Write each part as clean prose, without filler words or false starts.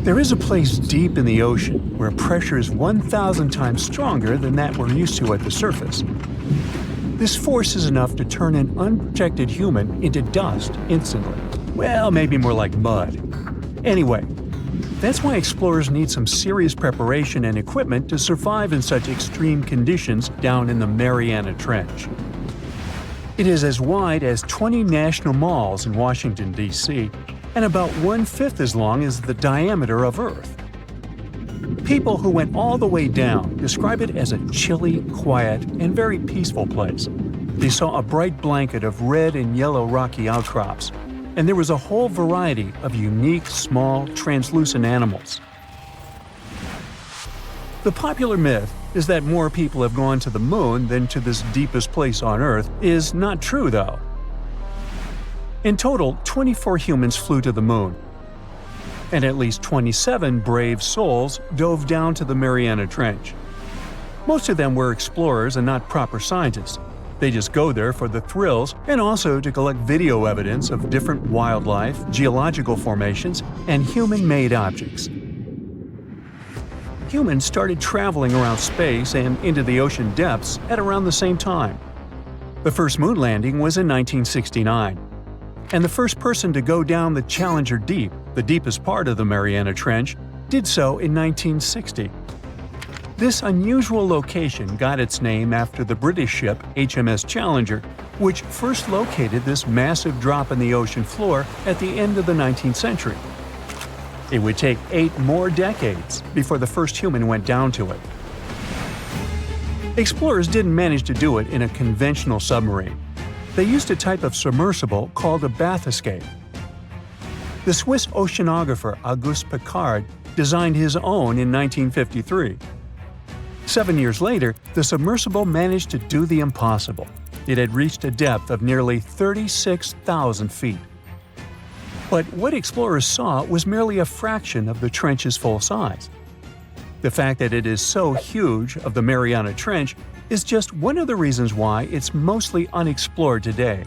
There is a place deep in the ocean where pressure is 1,000 times stronger than that we're used to at the surface. This force is enough to turn an unprotected human into dust instantly. Well, maybe more like mud. Anyway, that's why explorers need some serious preparation and equipment to survive in such extreme conditions down in the Mariana Trench. It is as wide as 20 national malls in Washington, D.C., and about 1/5 as long as the diameter of Earth. People who went all the way down describe it as a chilly, quiet, and very peaceful place. They saw a bright blanket of red and yellow rocky outcrops, and there was a whole variety of unique, small, translucent animals. The popular myth is that more people have gone to the moon than to this deepest place on Earth is not true, though. In total, 24 humans flew to the moon, and at least 27 brave souls dove down to the Mariana Trench. Most of them were explorers and not proper scientists. They just go there for the thrills and also to collect video evidence of different wildlife, geological formations, and human-made objects. Humans started traveling around space and into the ocean depths at around the same time. The first moon landing was in 1969. And the first person to go down the Challenger Deep, the deepest part of the Mariana Trench, did so in 1960. This unusual location got its name after the British ship HMS Challenger, which first located this massive drop in the ocean floor at the end of the 19th century. It would take 8 more decades before the first human went down to it. Explorers didn't manage to do it in a conventional submarine. They used a type of submersible called a bathyscaphe. The Swiss oceanographer Auguste Piccard designed his own in 1953. 7 years later, the submersible managed to do the impossible. It had reached a depth of nearly 36,000 feet. But what explorers saw was merely a fraction of the trench's full size. The fact that it is so huge of the Mariana Trench is just one of the reasons why it's mostly unexplored today.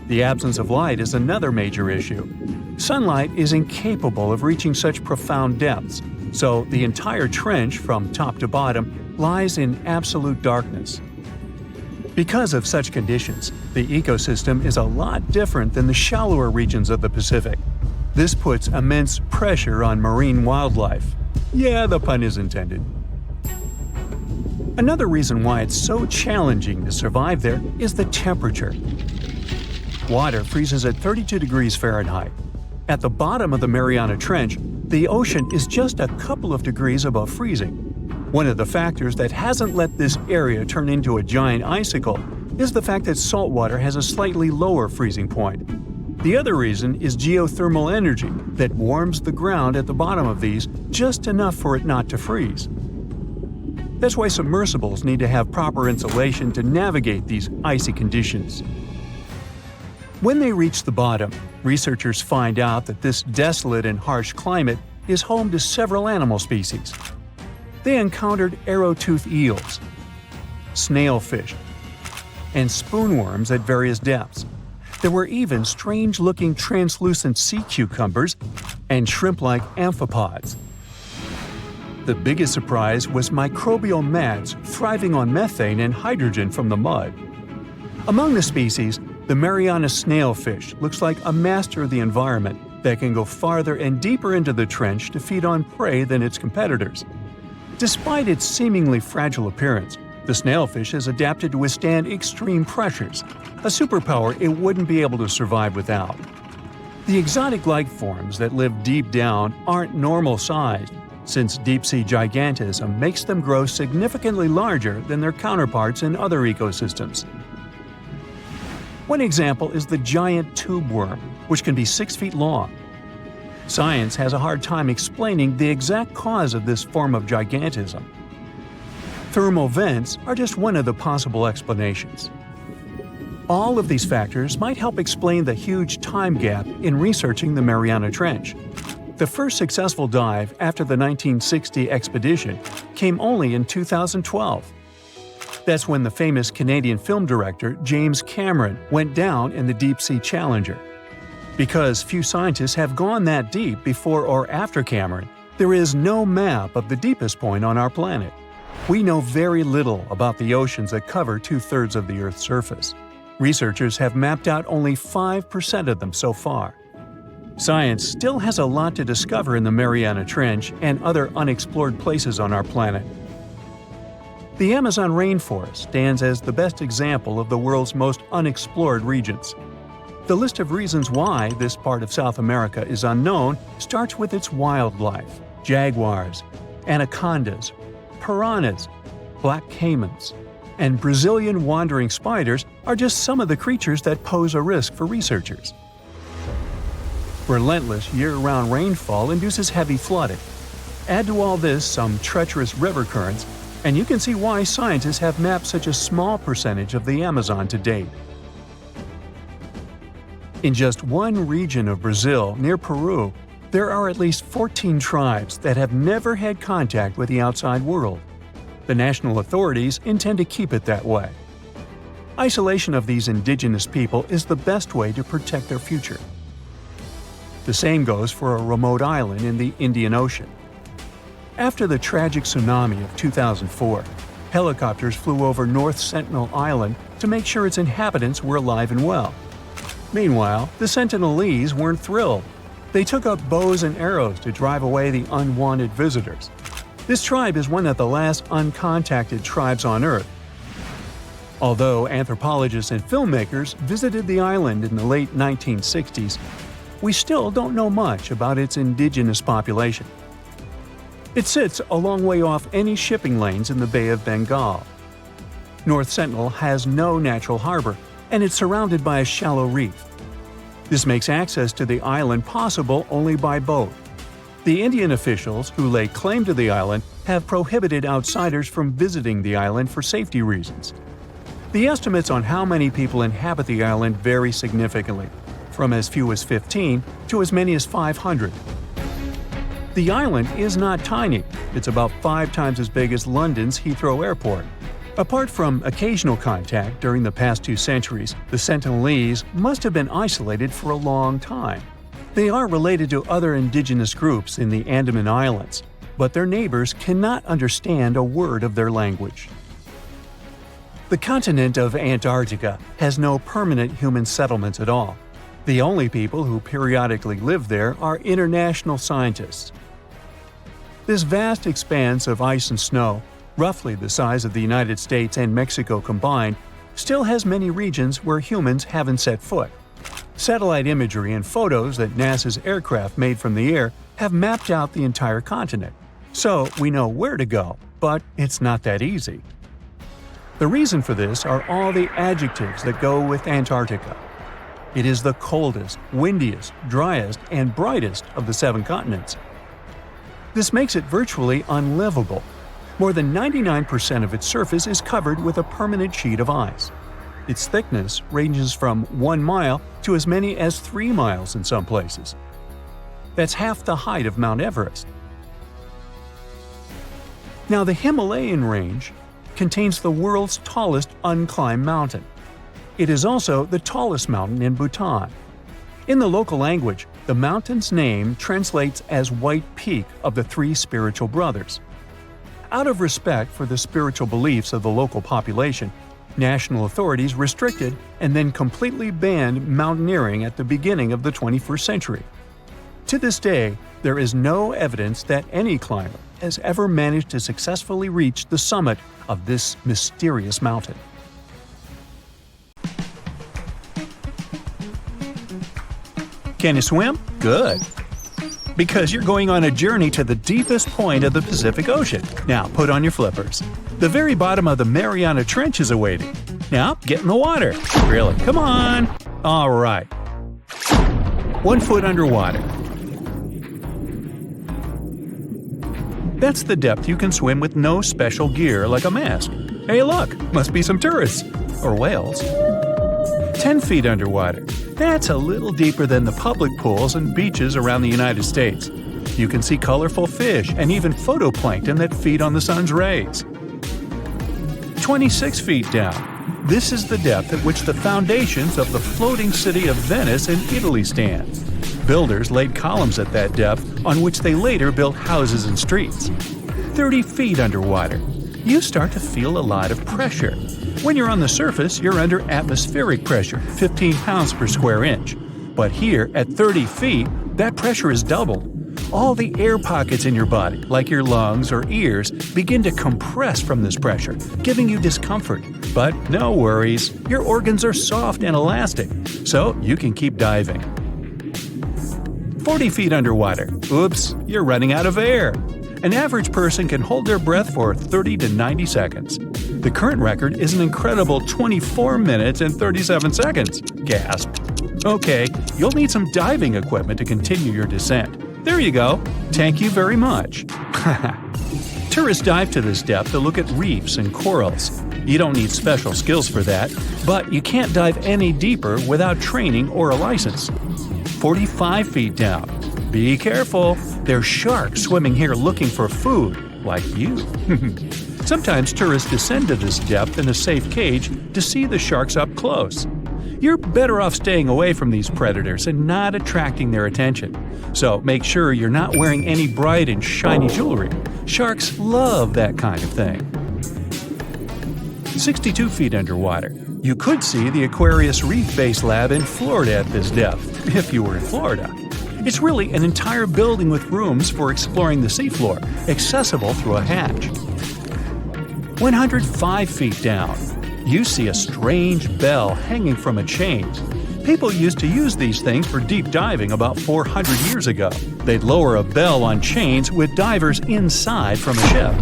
The absence of light is another major issue. Sunlight is incapable of reaching such profound depths, so the entire trench from top to bottom lies in absolute darkness. Because of such conditions, the ecosystem is a lot different than the shallower regions of the Pacific. This puts immense pressure on marine wildlife. Yeah, the pun is intended. Another reason why it's so challenging to survive there is the temperature. Water freezes at 32 degrees Fahrenheit. At the bottom of the Mariana Trench, the ocean is just a couple of degrees above freezing. One of the factors that hasn't let this area turn into a giant icicle is the fact that salt water has a slightly lower freezing point. The other reason is geothermal energy that warms the ground at the bottom of these just enough for it not to freeze. That's why submersibles need to have proper insulation to navigate these icy conditions. When they reach the bottom, researchers find out that this desolate and harsh climate is home to several animal species. They encountered arrow-toothed eels, snailfish, and spoonworms at various depths. There were even strange-looking translucent sea cucumbers and shrimp-like amphipods. The biggest surprise was microbial mats thriving on methane and hydrogen from the mud. Among the species, the Mariana snailfish looks like a master of the environment that can go farther and deeper into the trench to feed on prey than its competitors. Despite its seemingly fragile appearance, the snailfish has adapted to withstand extreme pressures, a superpower it wouldn't be able to survive without. The exotic life forms that live deep down aren't normal-sized, since deep-sea gigantism makes them grow significantly larger than their counterparts in other ecosystems. One example is the giant tube worm, which can be 6 feet long. Science has a hard time explaining the exact cause of this form of gigantism. Thermal vents are just one of the possible explanations. All of these factors might help explain the huge time gap in researching the Mariana Trench. The first successful dive after the 1960 expedition came only in 2012. That's when the famous Canadian film director James Cameron went down in the deep-sea Challenger. Because few scientists have gone that deep before or after Cameron, There is no map of the deepest point on our planet. We know very little about the oceans that cover 2/3 of the Earth's surface. Researchers have mapped out only 5% of them so far. Science still has a lot to discover in the Mariana Trench and other unexplored places on our planet. The Amazon rainforest stands as the best example of the world's most unexplored regions. The list of reasons why this part of South America is unknown starts with its wildlife. Jaguars, anacondas, piranhas, black caimans, and Brazilian wandering spiders are just some of the creatures that pose a risk for researchers. Relentless year-round rainfall induces heavy flooding. Add to all this some treacherous river currents, and you can see why scientists have mapped such a small percentage of the Amazon to date. In just one region of Brazil, near Peru, there are at least 14 tribes that have never had contact with the outside world. The national authorities intend to keep it that way. Isolation of these indigenous people is the best way to protect their future. The same goes for a remote island in the Indian Ocean. After the tragic tsunami of 2004, helicopters flew over North Sentinel Island to make sure its inhabitants were alive and well. Meanwhile, the Sentinelese weren't thrilled. They took up bows and arrows to drive away the unwanted visitors. This tribe is one of the last uncontacted tribes on Earth. Although anthropologists and filmmakers visited the island in the late 1960s, we still don't know much about its indigenous population. It sits a long way off any shipping lanes in the Bay of Bengal. North Sentinel has no natural harbor, and it's surrounded by a shallow reef. This makes access to the island possible only by boat. The Indian officials who lay claim to the island have prohibited outsiders from visiting the island for safety reasons. The estimates on how many people inhabit the island vary significantly, from as few as 15 to as many as 500. The island is not tiny. It's about 5 times as big as London's Heathrow Airport. Apart from occasional contact during the past 2 centuries, the Sentinelese must have been isolated for a long time. They are related to other indigenous groups in the Andaman Islands, but their neighbors cannot understand a word of their language. The continent of Antarctica has no permanent human settlements at all. The only people who periodically live there are international scientists. This vast expanse of ice and snow, roughly the size of the United States and Mexico combined, still has many regions where humans haven't set foot. Satellite imagery and photos that NASA's aircraft made from the air have mapped out the entire continent. So we know where to go, but it's not that easy. The reason for this are all the adjectives that go with Antarctica. It is the coldest, windiest, driest, and brightest of the 7 continents. This makes it virtually unlivable. More than 99% of its surface is covered with a permanent sheet of ice. Its thickness ranges from 1 mile to as many as 3 miles in some places. That's half the height of Mount Everest. Now, the Himalayan range contains the world's tallest unclimbed mountain. It is also the tallest mountain in Bhutan. In the local language, the mountain's name translates as White Peak of the 3 spiritual brothers. Out of respect for the spiritual beliefs of the local population, national authorities restricted and then completely banned mountaineering at the beginning of the 21st century. To this day, there is no evidence that any climber has ever managed to successfully reach the summit of this mysterious mountain. Can you swim? Good. Because you're going on a journey to the deepest point of the Pacific Ocean. Now put on your flippers. The very bottom of the Mariana Trench is awaiting. Now get in the water. Really, come on. All right. 1 foot underwater. That's the depth you can swim with no special gear like a mask. Hey look, must be some tourists. Or whales. 10 feet underwater. That's a little deeper than the public pools and beaches around the United States. You can see colorful fish and even phytoplankton that feed on the sun's rays. 26 feet down. This is the depth at which the foundations of the floating city of Venice in Italy stand. Builders laid columns at that depth on which they later built houses and streets. 30 feet underwater. You start to feel a lot of pressure. When you're on the surface, you're under atmospheric pressure, 15 pounds per square inch. But here, at 30 feet, that pressure is doubled. All the air pockets in your body, like your lungs or ears, begin to compress from this pressure, giving you discomfort. But no worries, your organs are soft and elastic, so you can keep diving. 40 feet underwater. Oops, you're running out of air. An average person can hold their breath for 30 to 90 seconds. The current record is an incredible 24 minutes and 37 seconds. Gasp. Okay, you'll need some diving equipment to continue your descent. There you go. Thank you very much. Tourists dive to this depth to look at reefs and corals. You don't need special skills for that, but you can't dive any deeper without training or a license. 45 feet down. Be careful. There's sharks swimming here looking for food, like you. Sometimes tourists descend to this depth in a safe cage to see the sharks up close. You're better off staying away from these predators and not attracting their attention. So make sure you're not wearing any bright and shiny jewelry. Sharks love that kind of thing. 62 feet underwater. You could see the Aquarius Reef Base Lab in Florida at this depth, if you were in Florida. It's really an entire building with rooms for exploring the seafloor, accessible through a hatch. 105 feet down. You see a strange bell hanging from a chain. People used to use these things for deep diving about 400 years ago. They'd lower a bell on chains with divers inside from a ship.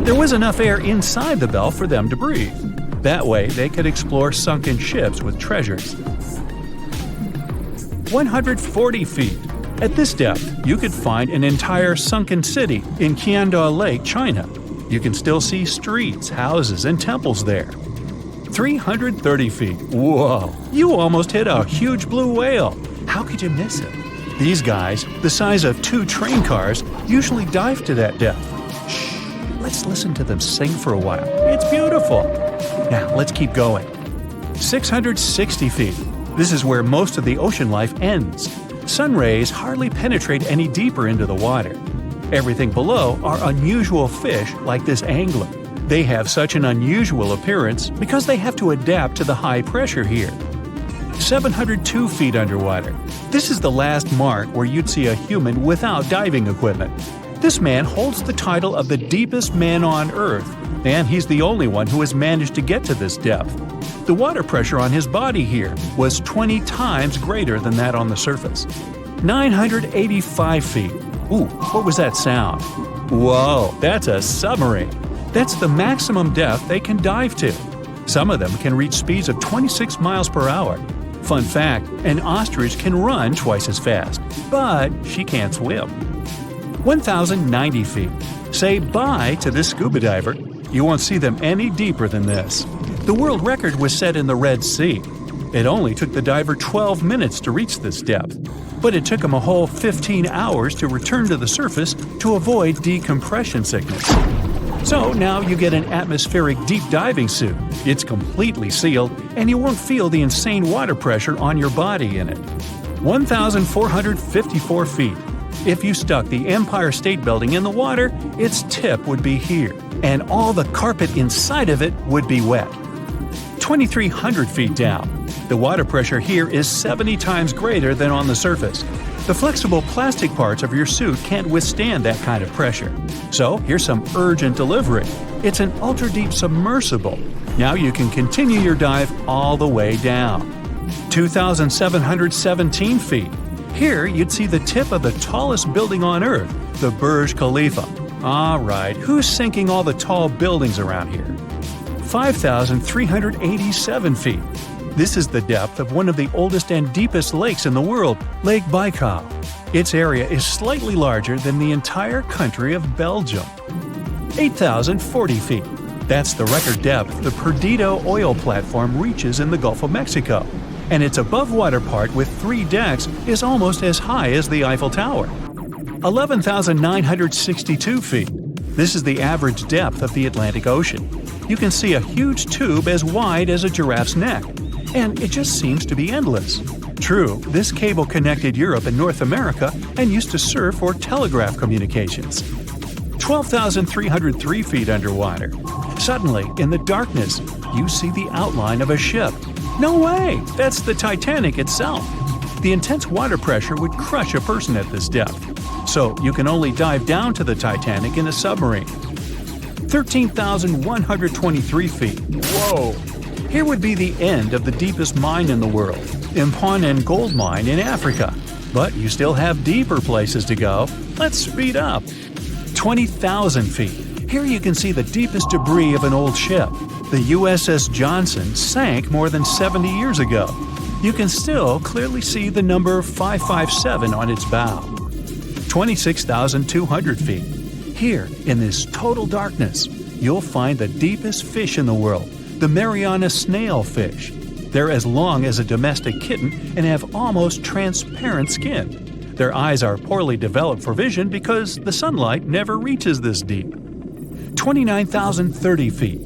There was enough air inside the bell for them to breathe. That way, they could explore sunken ships with treasures. 140 feet. At this depth, you could find an entire sunken city in Qiandao Lake, China. You can still see streets, houses, and temples there. 330 feet. Whoa! You almost hit a huge blue whale. How could you miss it? These guys, the size of 2 train cars, usually dive to that depth. Shh! Let's listen to them sing for a while. It's beautiful. Now, let's keep going. 660 feet. This is where most of the ocean life ends. Sun rays hardly penetrate any deeper into the water. Everything below are unusual fish like this angler. They have such an unusual appearance because they have to adapt to the high pressure here. 702 feet underwater. This is the last mark where you'd see a human without diving equipment. This man holds the title of the deepest man on Earth, and he's the only one who has managed to get to this depth. The water pressure on his body here was 20 times greater than that on the surface. 985 feet. Ooh, what was that sound? Whoa, that's a submarine. That's the maximum depth they can dive to. Some of them can reach speeds of 26 miles per hour. Fun fact, an ostrich can run twice as fast, but she can't swim. 1,090 feet. Say bye to this scuba diver. You won't see them any deeper than this. The world record was set in the Red Sea. It only took the diver 12 minutes to reach this depth, but it took him a whole 15 hours to return to the surface to avoid decompression sickness. So now you get an atmospheric deep diving suit. It's completely sealed, and you won't feel the insane water pressure on your body in it. 1,454 feet. If you stuck the Empire State Building in the water, its tip would be here, and all the carpet inside of it would be wet. 2,300 feet down. The water pressure here is 70 times greater than on the surface. The flexible plastic parts of your suit can't withstand that kind of pressure. So here's some urgent delivery. It's an ultra-deep submersible. Now you can continue your dive all the way down. 2,717 feet. Here you'd see the tip of the tallest building on Earth, the Burj Khalifa. Alright, who's sinking all the tall buildings around here? 5,387 feet. This is the depth of one of the oldest and deepest lakes in the world, Lake Baikal. Its area is slightly larger than the entire country of Belgium. 8,040 feet. That's the record depth the Perdido oil platform reaches in the Gulf of Mexico, and its above-water part with 3 decks is almost as high as the Eiffel Tower. 11,962 feet. This is the average depth of the Atlantic Ocean. You can see a huge tube as wide as a giraffe's neck, and it just seems to be endless. True, this cable connected Europe and North America and used to serve for telegraph communications. 12,303 feet underwater. Suddenly, in the darkness, you see the outline of a ship. No way! That's the Titanic itself. The intense water pressure would crush a person at this depth, so you can only dive down to the Titanic in a submarine. 13,123 feet. Whoa! Here would be the end of the deepest mine in the world, Imponen Gold Mine in Africa. But you still have deeper places to go. Let's speed up. 20,000 feet. Here you can see the deepest debris of an old ship. The USS Johnson sank more than 70 years ago. You can still clearly see the number 557 on its bow. 26,200 feet. Here, in this total darkness, you'll find the deepest fish in the world, the Mariana snailfish. They're as long as a domestic kitten and have almost transparent skin. Their eyes are poorly developed for vision because the sunlight never reaches this deep. 29,030 feet.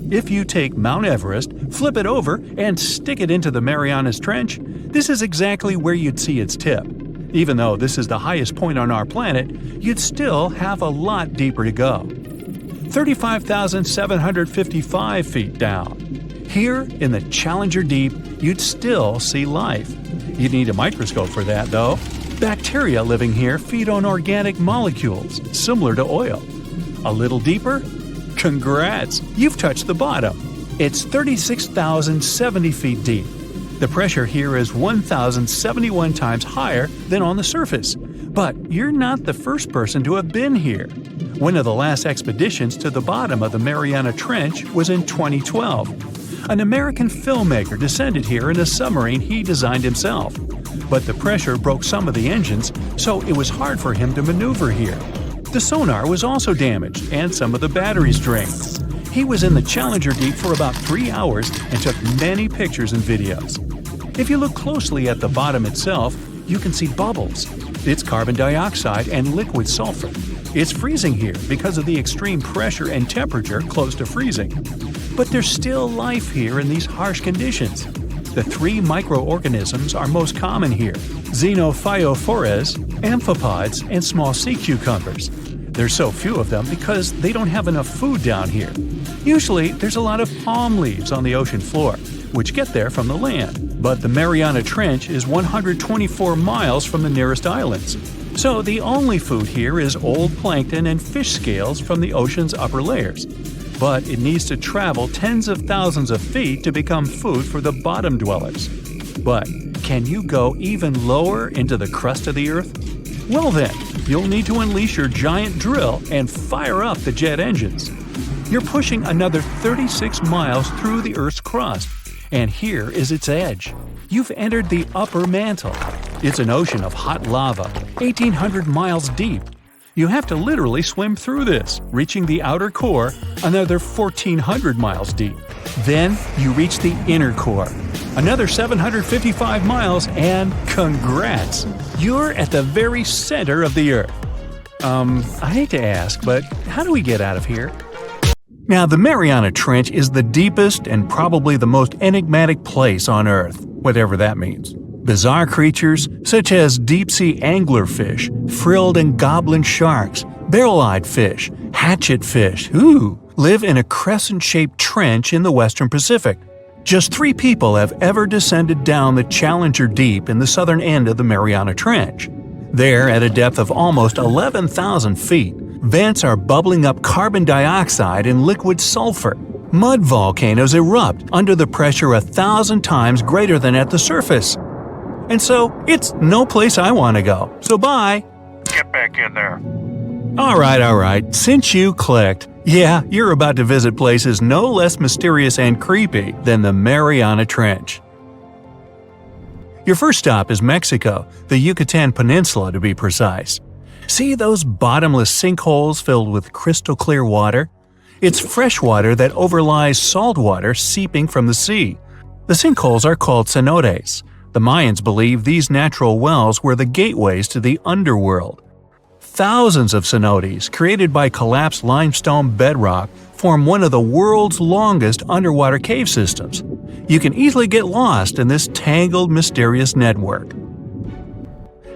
If you take Mount Everest, flip it over, and stick it into the Marianas Trench, this is exactly where you'd see its tip. Even though this is the highest point on our planet, you'd still have a lot deeper to go. 35,755 feet down. Here, in the Challenger Deep, you'd still see life. You'd need a microscope for that, though. Bacteria living here feed on organic molecules, similar to oil. A little deeper? Congrats! You've touched the bottom. It's 36,070 feet deep. The pressure here is 1,071 times higher than on the surface. But you're not the first person to have been here. One of the last expeditions to the bottom of the Mariana Trench was in 2012. An American filmmaker descended here in a submarine he designed himself. But the pressure broke some of the engines, so it was hard for him to maneuver here. The sonar was also damaged, and some of the batteries drained. He was in the Challenger Deep for about 3 hours and took many pictures and videos. If you look closely at the bottom itself, you can see bubbles. It's carbon dioxide and liquid sulfur. It's freezing here because of the extreme pressure and temperature close to freezing. But there's still life here in these harsh conditions. The 3 microorganisms are most common here: xenophytophores, amphipods, and small sea cucumbers. There's so few of them because they don't have enough food down here. Usually, there's a lot of palm leaves on the ocean floor, which get there from the land. But the Mariana Trench is 124 miles from the nearest islands. So the only food here is old plankton and fish scales from the ocean's upper layers. But it needs to travel tens of thousands of feet to become food for the bottom dwellers. But can you go even lower into the crust of the Earth? Well then, you'll need to unleash your giant drill and fire up the jet engines. You're pushing another 36 miles through the Earth's crust, and here is its edge. You've entered the upper mantle. It's an ocean of hot lava, 1,800 miles deep. You have to literally swim through this, reaching the outer core, another 1,400 miles deep. Then you reach the inner core, another 755 miles, and congrats! You're at the very center of the Earth. I hate to ask, but how do we get out of here? Now, the Mariana Trench is the deepest and probably the most enigmatic place on Earth, whatever that means. Bizarre creatures, such as deep-sea anglerfish, frilled and goblin sharks, barrel-eyed fish, hatchet fish, live in a crescent-shaped trench in the western Pacific. Just 3 people have ever descended down the Challenger Deep in the southern end of the Mariana Trench. There, at a depth of almost 11,000 feet, vents are bubbling up carbon dioxide and liquid sulfur. Mud volcanoes erupt under the pressure 1,000 times greater than at the surface. And so, it's no place I want to go. So bye! Get back in there. Alright, since you clicked, yeah, you're about to visit places no less mysterious and creepy than the Mariana Trench. Your first stop is Mexico, the Yucatan Peninsula to be precise. See those bottomless sinkholes filled with crystal clear water? It's fresh water that overlies salt water seeping from the sea. The sinkholes are called cenotes. The Mayans believe these natural wells were the gateways to the underworld. Thousands of cenotes, created by collapsed limestone bedrock, form one of the world's longest underwater cave systems. You can easily get lost in this tangled, mysterious network.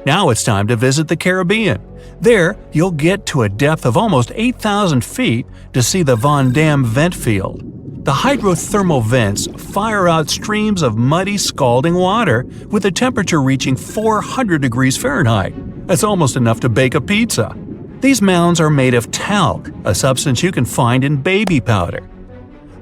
Now it's time to visit the Caribbean. There, you'll get to a depth of almost 8,000 feet to see the Van Dam vent field. The hydrothermal vents fire out streams of muddy, scalding water with a temperature reaching 400 degrees Fahrenheit. That's almost enough to bake a pizza. These mounds are made of talc, a substance you can find in baby powder.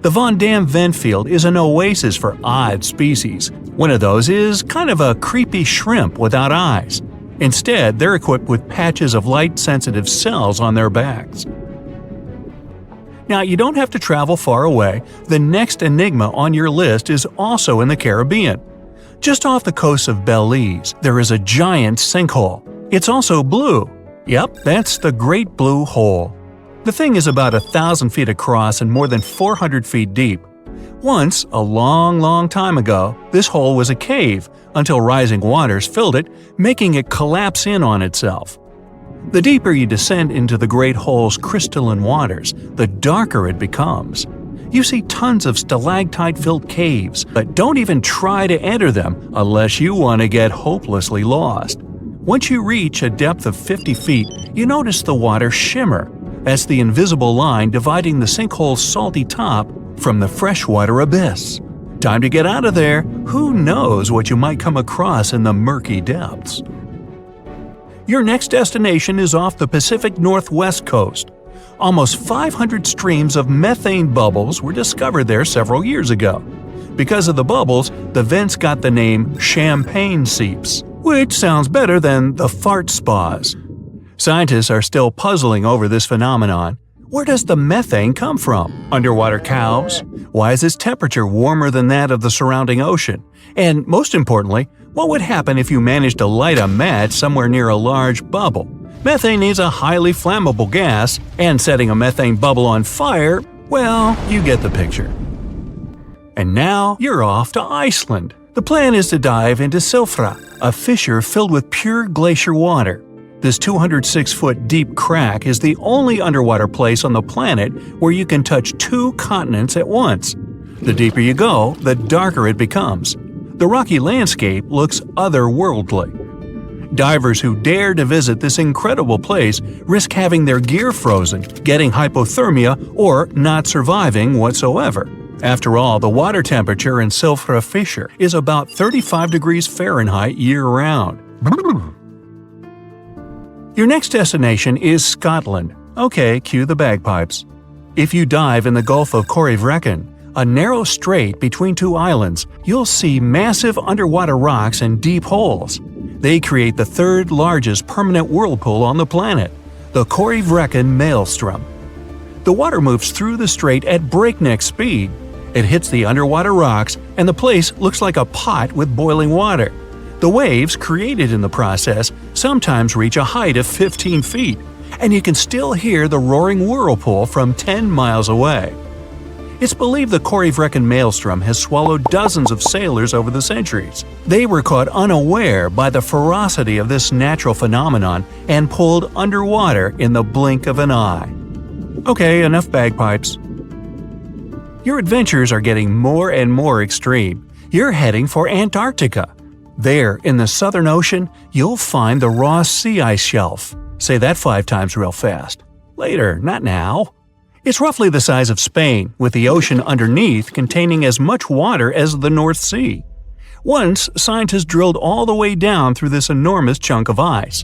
The Van Dam vent field is an oasis for odd species. One of those is kind of a creepy shrimp without eyes. Instead, they're equipped with patches of light-sensitive cells on their backs. Now, you don't have to travel far away. The next enigma on your list is also in the Caribbean. Just off the coast of Belize, there is a giant sinkhole. It's also blue. Yep, that's the Great Blue Hole. The thing is about 1,000 feet across and more than 400 feet deep. Once, a long time ago, this hole was a cave until rising waters filled it, making it collapse in on itself. The deeper you descend into the Great Hole's crystalline waters, the darker it becomes. You see tons of stalactite-filled caves, but don't even try to enter them unless you want to get hopelessly lost. Once you reach a depth of 50 feet, you notice the water shimmer. That's the invisible line dividing the sinkhole's salty top from the freshwater abyss. Time to get out of there. Who knows what you might come across in the murky depths? Your next destination is off the Pacific Northwest coast. Almost 500 streams of methane bubbles were discovered there several years ago. Because of the bubbles, the vents got the name champagne seeps, which sounds better than the fart spas. Scientists are still puzzling over this phenomenon. Where does the methane come from? Underwater cows? Why is its temperature warmer than that of the surrounding ocean? And most importantly, what would happen if you managed to light a match somewhere near a large bubble? Methane is a highly flammable gas, and setting a methane bubble on fire, well, you get the picture. And now you're off to Iceland. The plan is to dive into Silfra, a fissure filled with pure glacier water. This 206-foot deep crack is the only underwater place on the planet where you can touch 2 continents at once. The deeper you go, the darker it becomes. The rocky landscape looks otherworldly. Divers who dare to visit this incredible place risk having their gear frozen, getting hypothermia, or not surviving whatsoever. After all, the water temperature in Silfra Fissure is about 35 degrees Fahrenheit year-round. Your next destination is Scotland. Okay, cue the bagpipes. If you dive in the Gulf of Corryvreckan, a narrow strait between 2 islands, you'll see massive underwater rocks and deep holes. They create the 3rd largest permanent whirlpool on the planet, the Corryvreckan Maelstrom. The water moves through the strait at breakneck speed. It hits the underwater rocks, and the place looks like a pot with boiling water. The waves created in the process sometimes reach a height of 15 feet, and you can still hear the roaring whirlpool from 10 miles away. It's believed the Corryvreckan Maelstrom has swallowed dozens of sailors over the centuries. They were caught unaware by the ferocity of this natural phenomenon and pulled underwater in the blink of an eye. Okay, enough bagpipes. Your adventures are getting more and more extreme. You're heading for Antarctica. There, in the Southern Ocean, you'll find the Ross Sea Ice Shelf. Say that 5 times real fast. Later, not now. It's roughly the size of Spain, with the ocean underneath containing as much water as the North Sea. Once, scientists drilled all the way down through this enormous chunk of ice.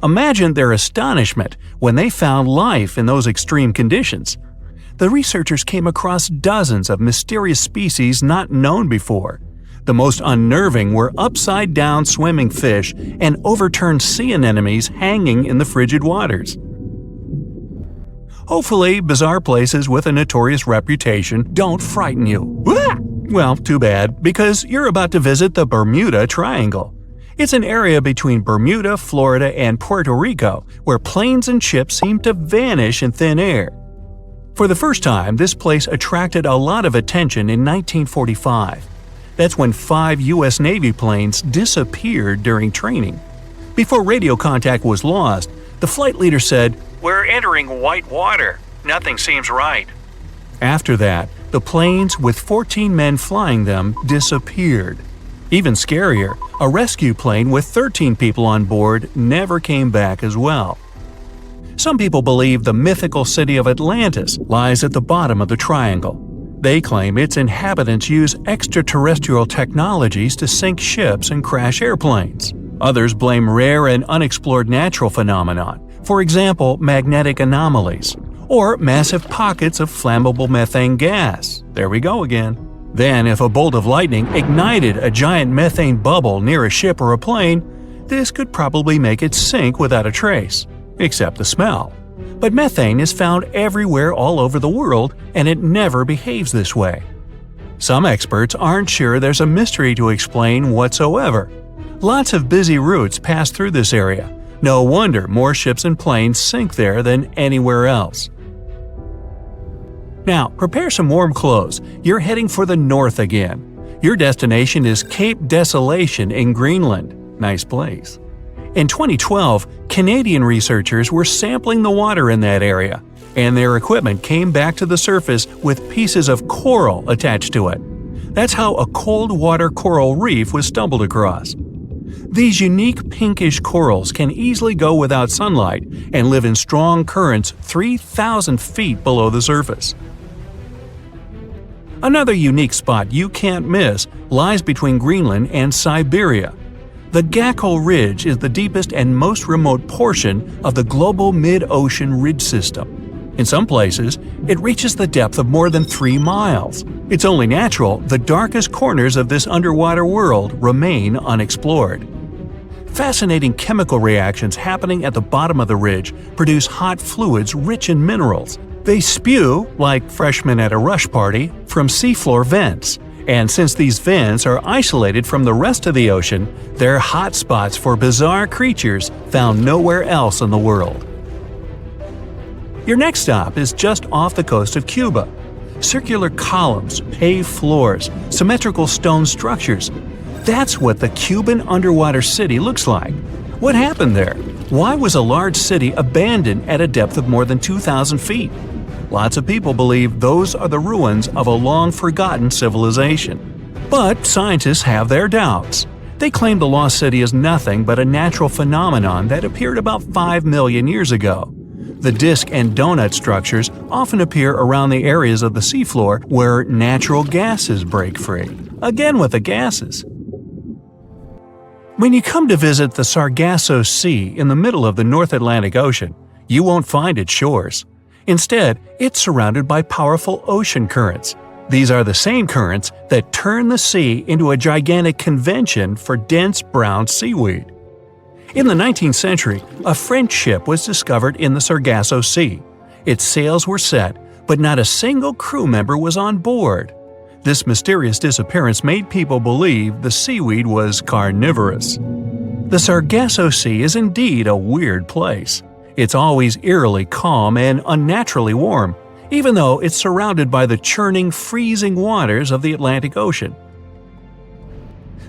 Imagine their astonishment when they found life in those extreme conditions. The researchers came across dozens of mysterious species not known before. The most unnerving were upside-down swimming fish and overturned sea anemones hanging in the frigid waters. Hopefully, bizarre places with a notorious reputation don't frighten you. Well, too bad, because you're about to visit the Bermuda Triangle. It's an area between Bermuda, Florida, and Puerto Rico where planes and ships seem to vanish in thin air. For the first time, this place attracted a lot of attention in 1945. That's when 5 U.S. Navy planes disappeared during training. Before radio contact was lost, the flight leader said, "We're entering white water. Nothing seems right." After that, the planes with 14 men flying them disappeared. Even scarier, a rescue plane with 13 people on board never came back as well. Some people believe the mythical city of Atlantis lies at the bottom of the triangle. They claim its inhabitants use extraterrestrial technologies to sink ships and crash airplanes. Others blame rare and unexplored natural phenomena, for example magnetic anomalies, or massive pockets of flammable methane gas. There we go again. Then, if a bolt of lightning ignited a giant methane bubble near a ship or a plane, this could probably make it sink without a trace, except the smell. But methane is found everywhere all over the world, and it never behaves this way. Some experts aren't sure there's a mystery to explain whatsoever. Lots of busy routes pass through this area. No wonder more ships and planes sink there than anywhere else. Now, prepare some warm clothes. You're heading for the north again. Your destination is Cape Desolation in Greenland. Nice place. In 2012, Canadian researchers were sampling the water in that area, and their equipment came back to the surface with pieces of coral attached to it. That's how a cold water coral reef was stumbled across. These unique pinkish corals can easily go without sunlight and live in strong currents 3,000 feet below the surface. Another unique spot you can't miss lies between Greenland and Siberia. The Gakkel Ridge is the deepest and most remote portion of the global mid-ocean ridge system. In some places, it reaches the depth of more than 3 miles. It's only natural the darkest corners of this underwater world remain unexplored. Fascinating chemical reactions happening at the bottom of the ridge produce hot fluids rich in minerals. They spew, like freshmen at a rush party, from seafloor vents. And since these vents are isolated from the rest of the ocean, they're hot spots for bizarre creatures found nowhere else in the world. Your next stop is just off the coast of Cuba. Circular columns, paved floors, symmetrical stone structures. That's what the Cuban underwater city looks like. What happened there? Why was a large city abandoned at a depth of more than 2,000 feet? Lots of people believe those are the ruins of a long-forgotten civilization. But scientists have their doubts. They claim the lost city is nothing but a natural phenomenon that appeared about 5 million years ago. The disc and donut structures often appear around the areas of the seafloor where natural gases break free. Again with the gases. When you come to visit the Sargasso Sea in the middle of the North Atlantic Ocean, you won't find its shores. Instead, it's surrounded by powerful ocean currents. These are the same currents that turn the sea into a gigantic convention for dense brown seaweed. In the 19th century, a French ship was discovered in the Sargasso Sea. Its sails were set, but not a single crew member was on board. This mysterious disappearance made people believe the seaweed was carnivorous. The Sargasso Sea is indeed a weird place. It's always eerily calm and unnaturally warm, even though it's surrounded by the churning, freezing waters of the Atlantic Ocean.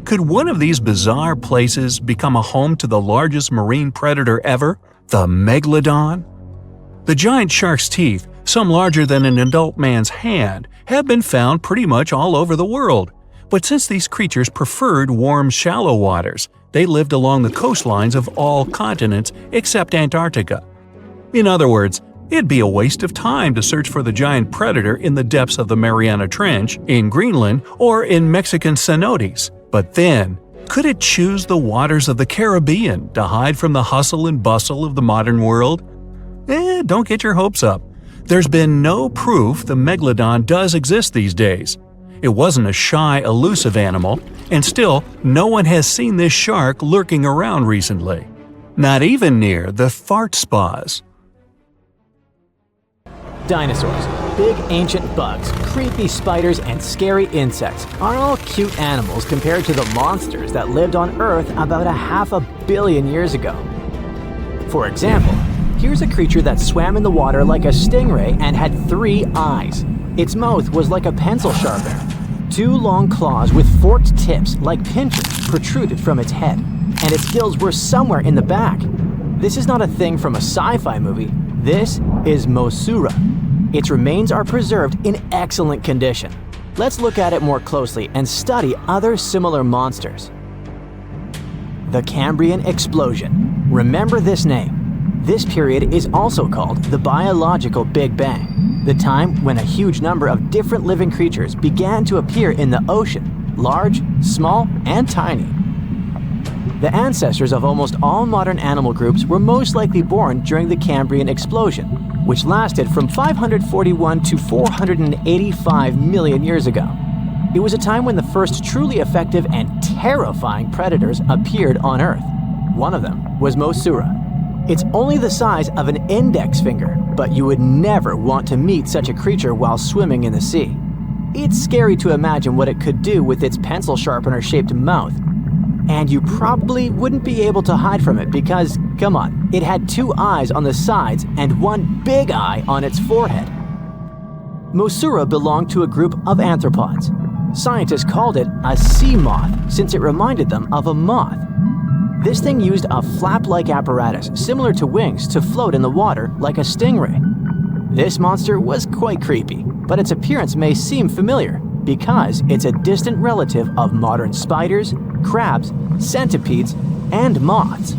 Could one of these bizarre places become a home to the largest marine predator ever, the megalodon? The giant shark's teeth, some larger than an adult man's hand, have been found pretty much all over the world. But since these creatures preferred warm, shallow waters, they lived along the coastlines of all continents except Antarctica. In other words, it'd be a waste of time to search for the giant predator in the depths of the Mariana Trench, in Greenland, or in Mexican cenotes. But then, could it choose the waters of the Caribbean to hide from the hustle and bustle of the modern world? Don't get your hopes up. There's been no proof the megalodon does exist these days. It wasn't a shy, elusive animal, and still, no one has seen this shark lurking around recently. Not even near the fart spas. Dinosaurs, big ancient bugs, creepy spiders, and scary insects are all cute animals compared to the monsters that lived on Earth about 500 million years ago. For example, here's a creature that swam in the water like a stingray and had 3 eyes. Its mouth was like a pencil sharpener. 2 long claws with forked tips like pincers protruded from its head, and its gills were somewhere in the back. This is not a thing from a sci-fi movie. This is Mosura. Its remains are preserved in excellent condition. Let's look at it more closely and study other similar monsters. The Cambrian explosion. Remember this name. This period is also called the biological Big Bang, the time when a huge number of different living creatures began to appear in the ocean, large, small, and tiny. The ancestors of almost all modern animal groups were most likely born during the Cambrian explosion, which lasted from 541 to 485 million years ago. It was a time when the first truly effective and terrifying predators appeared on Earth. One of them was Mosura. It's only the size of an index finger, but you would never want to meet such a creature while swimming in the sea. It's scary to imagine what it could do with its pencil sharpener-shaped mouth. And you probably wouldn't be able to hide from it because, come on, it had 2 eyes on the sides and 1 big eye on its forehead. Mosura belonged to a group of arthropods. Scientists called it a sea moth since it reminded them of a moth. This thing used a flap-like apparatus similar to wings to float in the water like a stingray. This monster was quite creepy, but its appearance may seem familiar because it's a distant relative of modern spiders, crabs, centipedes, and moths.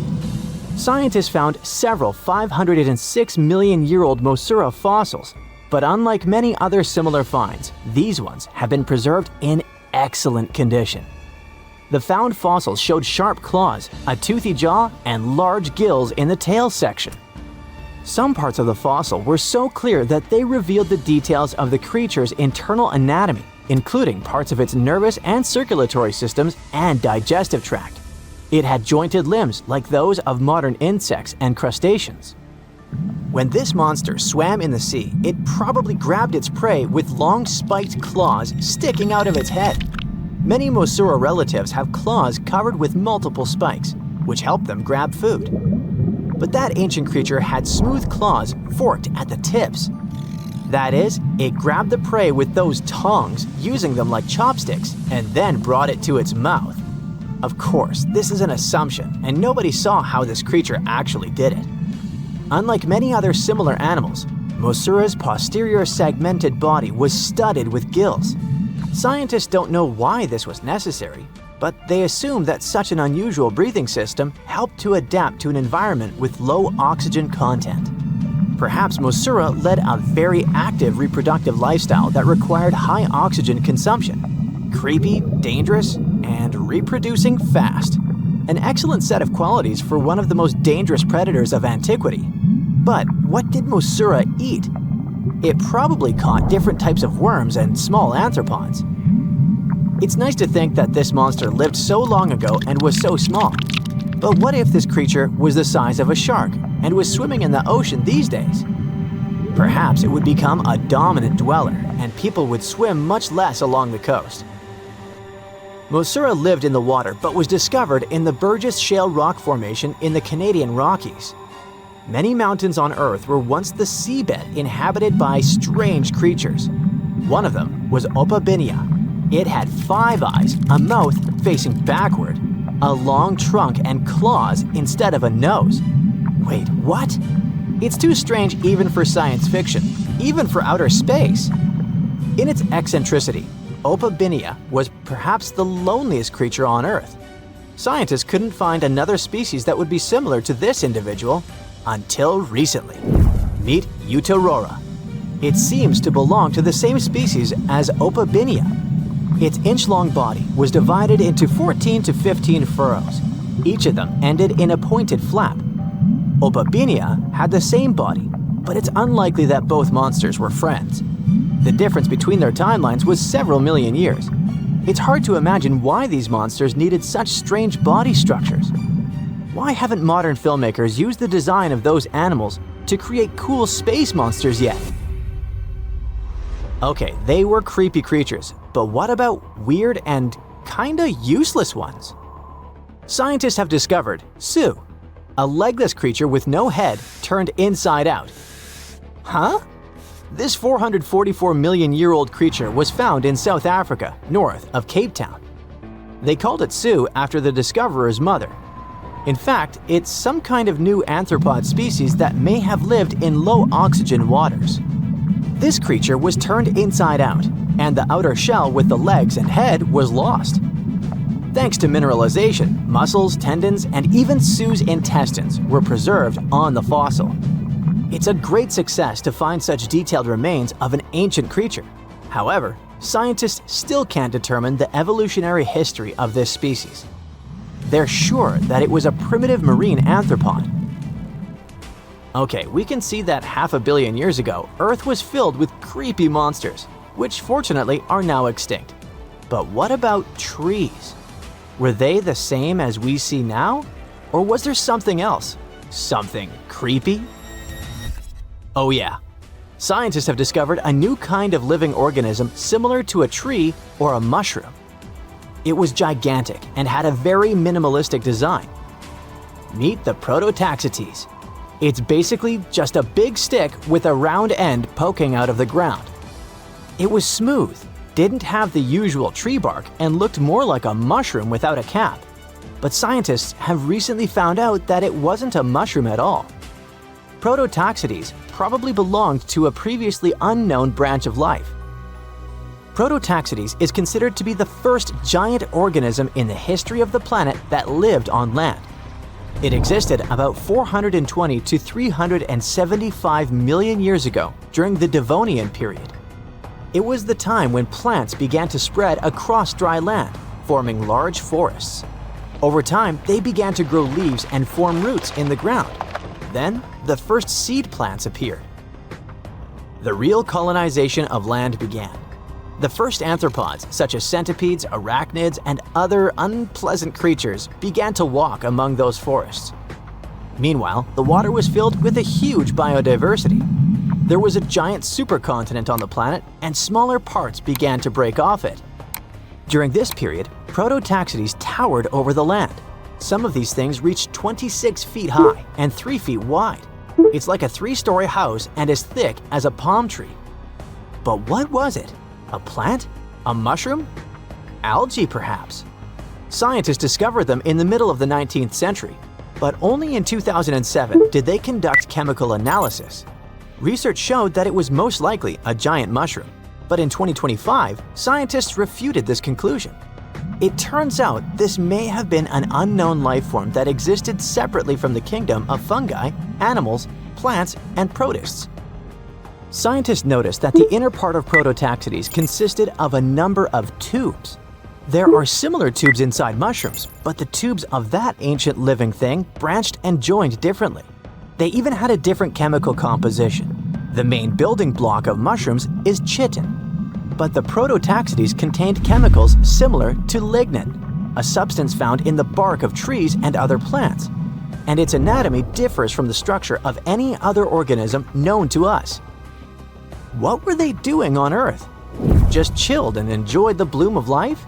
Scientists found several 506 million-year-old Mosura fossils, but unlike many other similar finds, these ones have been preserved in excellent condition. The found fossils showed sharp claws, a toothy jaw, and large gills in the tail section. Some parts of the fossil were so clear that they revealed the details of the creature's internal anatomy, including parts of its nervous and circulatory systems and digestive tract. It had jointed limbs like those of modern insects and crustaceans. When this monster swam in the sea, it probably grabbed its prey with long spiked claws sticking out of its head. Many Mosura relatives have claws covered with multiple spikes, which help them grab food. But that ancient creature had smooth claws forked at the tips. That is, it grabbed the prey with those tongs, using them like chopsticks, and then brought it to its mouth. Of course, this is an assumption, and nobody saw how this creature actually did it. Unlike many other similar animals, Mosura's posterior segmented body was studded with gills. Scientists don't know why this was necessary, but they assume that such an unusual breathing system helped to adapt to an environment with low oxygen content. Perhaps Mosura led a very active reproductive lifestyle that required high oxygen consumption. Creepy, dangerous, and reproducing fast. An excellent set of qualities for one of the most dangerous predators of antiquity. But what did Mosura eat? It probably caught different types of worms and small arthropods. It's nice to think that this monster lived so long ago and was so small. But what if this creature was the size of a shark and was swimming in the ocean these days? Perhaps it would become a dominant dweller and people would swim much less along the coast. Mosura lived in the water but was discovered in the Burgess Shale Rock Formation in the Canadian Rockies. Many mountains on Earth were once the seabed inhabited by strange creatures. One of them was Opabinia. It had 5 eyes, a mouth facing backward, a long trunk and claws instead of a nose. Wait, what? It's too strange even for science fiction, even for outer space. In its eccentricity, Opabinia was perhaps the loneliest creature on Earth. Scientists couldn't find another species that would be similar to this individual until recently. Meet Utaurora. It seems to belong to the same species as Opabinia. Its inch-long body was divided into 14 to 15 furrows. Each of them ended in a pointed flap. Opabinia had the same body, but it's unlikely that both monsters were friends. The difference between their timelines was several million years. It's hard to imagine why these monsters needed such strange body structures. Why haven't modern filmmakers used the design of those animals to create cool space monsters yet? Okay, they were creepy creatures, but what about weird and kinda useless ones? Scientists have discovered Sue, a legless creature with no head turned inside out. Huh? This 444 million-year-old creature was found in South Africa, north of Cape Town. They called it Sue after the discoverer's mother. In fact, it's some kind of new arthropod species that may have lived in low-oxygen waters. This creature was turned inside out, and the outer shell with the legs and head was lost. Thanks to mineralization, muscles, tendons, and even Sue's intestines were preserved on the fossil. It's a great success to find such detailed remains of an ancient creature. However, scientists still can't determine the evolutionary history of this species. They're sure that it was a primitive marine arthropod. Okay, we can see that 500 million years ago, Earth was filled with creepy monsters, which fortunately are now extinct. But what about trees? Were they the same as we see now? Or was there something else? Something creepy? Oh yeah. Scientists have discovered a new kind of living organism similar to a tree or a mushroom. It was gigantic and had a very minimalistic design. Meet the Prototaxites. It's basically just a big stick with a round end poking out of the ground. It was smooth, didn't have the usual tree bark, and looked more like a mushroom without a cap. But scientists have recently found out that it wasn't a mushroom at all. Prototaxites probably belonged to a previously unknown branch of life. Prototaxites is considered to be the first giant organism in the history of the planet that lived on land. It existed about 420 to 375 million years ago during the Devonian period. It was the time when plants began to spread across dry land, forming large forests. Over time, they began to grow leaves and form roots in the ground. Then, the first seed plants appeared. The real colonization of land began. The first arthropods, such as centipedes, arachnids, and other unpleasant creatures, began to walk among those forests. Meanwhile, the water was filled with a huge biodiversity. There was a giant supercontinent on the planet, and smaller parts began to break off it. During this period, Prototaxites towered over the land. Some of these things reached 26 feet high and 3 feet wide. It's like a 3-story house and as thick as a palm tree. But what was it? A plant? A mushroom? Algae, perhaps? Scientists discovered them in the middle of the 19th century, but only in 2007 did they conduct chemical analysis. Research showed that it was most likely a giant mushroom, but in 2025, scientists refuted this conclusion. It turns out this may have been an unknown life form that existed separately from the kingdom of fungi, animals, plants, and protists. Scientists noticed that the inner part of Prototaxites consisted of a number of tubes. There are similar tubes inside mushrooms, but the tubes of that ancient living thing branched and joined differently. They even had a different chemical composition. The main building block of mushrooms is chitin, but the Prototaxites contained chemicals similar to lignin, a substance found in the bark of trees and other plants, and its anatomy differs from the structure of any other organism known to us. What were they doing on Earth? Just chilled and enjoyed the bloom of life?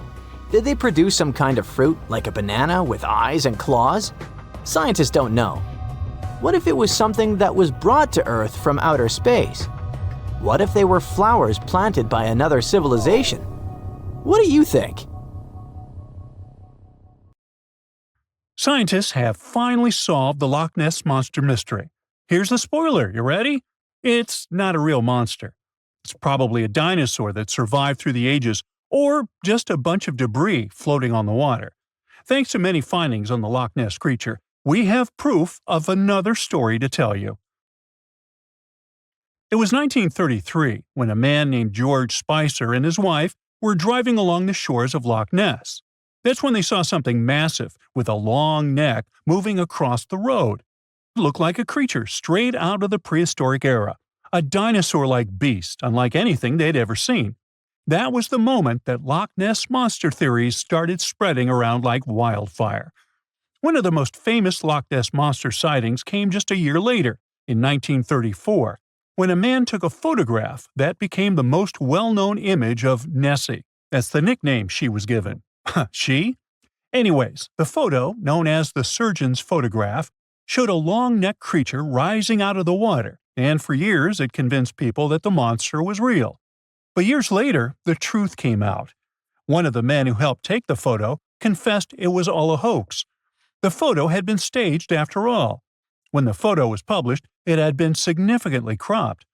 Did they produce some kind of fruit, like a banana with eyes and claws? Scientists don't know. What if it was something that was brought to Earth from outer space? What if they were flowers planted by another civilization? What do you think? Scientists have finally solved the Loch Ness Monster mystery. Here's the spoiler, you ready? It's not a real monster. It's probably a dinosaur that survived through the ages, or just a bunch of debris floating on the water. Thanks to many findings on the Loch Ness creature, we have proof of another story to tell you. It was 1933 when a man named George Spicer and his wife were driving along the shores of Loch Ness. That's when they saw something massive with a long neck moving across the road. It looked like a creature straight out of the prehistoric era, a dinosaur-like beast unlike anything they'd ever seen. That was the moment that Loch Ness monster theories started spreading around like wildfire. One of the most famous Loch Ness monster sightings came just a year later, in 1934, when a man took a photograph that became the most well-known image of Nessie. That's the nickname she was given. She? Anyways, the photo, known as the surgeon's photograph, showed a long-necked creature rising out of the water, and for years it convinced people that the monster was real. But years later, the truth came out. One of the men who helped take the photo confessed it was all a hoax. The photo had been staged after all. When the photo was published, it had been significantly cropped.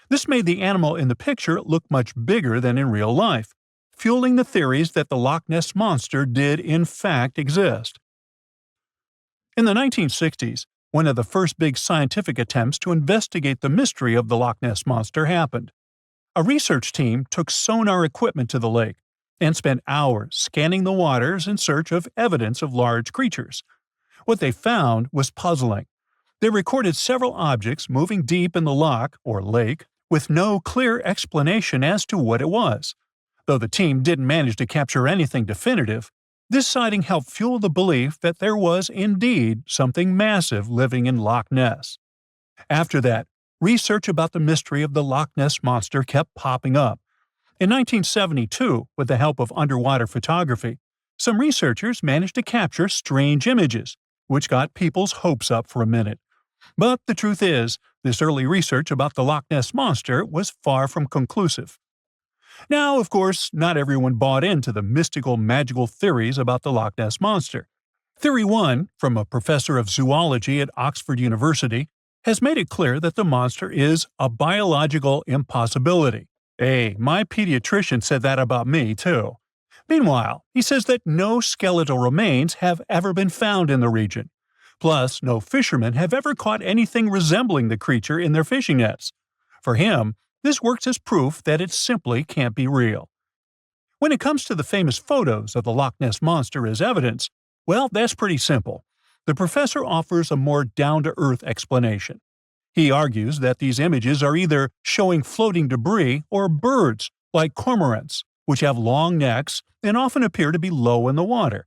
This made the animal in the picture look much bigger than in real life, fueling the theories that the Loch Ness Monster did in fact exist. In the 1960s, one of the first big scientific attempts to investigate the mystery of the Loch Ness Monster happened. A research team took sonar equipment to the lake and spent hours scanning the waters in search of evidence of large creatures. What they found was puzzling. They recorded several objects moving deep in the loch, or lake, with no clear explanation as to what it was. Though the team didn't manage to capture anything definitive, this sighting helped fuel the belief that there was indeed something massive living in Loch Ness. After that, research about the mystery of the Loch Ness Monster kept popping up. In 1972, with the help of underwater photography, some researchers managed to capture strange images, which got people's hopes up for a minute. But the truth is, this early research about the Loch Ness Monster was far from conclusive. Now, of course, not everyone bought into the mystical, magical theories about the Loch Ness Monster. Theory 1, from a professor of zoology at Oxford University, has made it clear that the monster is a biological impossibility. Hey, my pediatrician said that about me, too. Meanwhile, he says that no skeletal remains have ever been found in the region. Plus, no fishermen have ever caught anything resembling the creature in their fishing nets. For him, this works as proof that it simply can't be real. When it comes to the famous photos of the Loch Ness Monster as evidence, well, that's pretty simple. The professor offers a more down-to-earth explanation. He argues that these images are either showing floating debris or birds, like cormorants, which have long necks and often appear to be low in the water.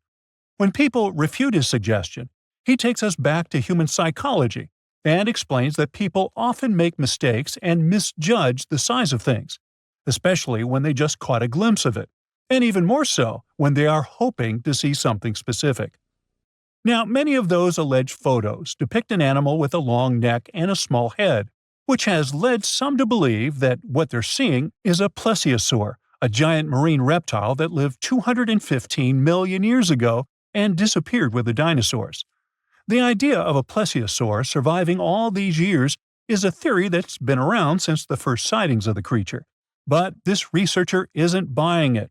When people refute his suggestion, he takes us back to human psychology and explains that people often make mistakes and misjudge the size of things, especially when they just caught a glimpse of it, and even more so when they are hoping to see something specific. Now, many of those alleged photos depict an animal with a long neck and a small head, which has led some to believe that what they're seeing is a plesiosaur, a giant marine reptile that lived 215 million years ago and disappeared with the dinosaurs. The idea of a plesiosaur surviving all these years is a theory that's been around since the first sightings of the creature. But this researcher isn't buying it.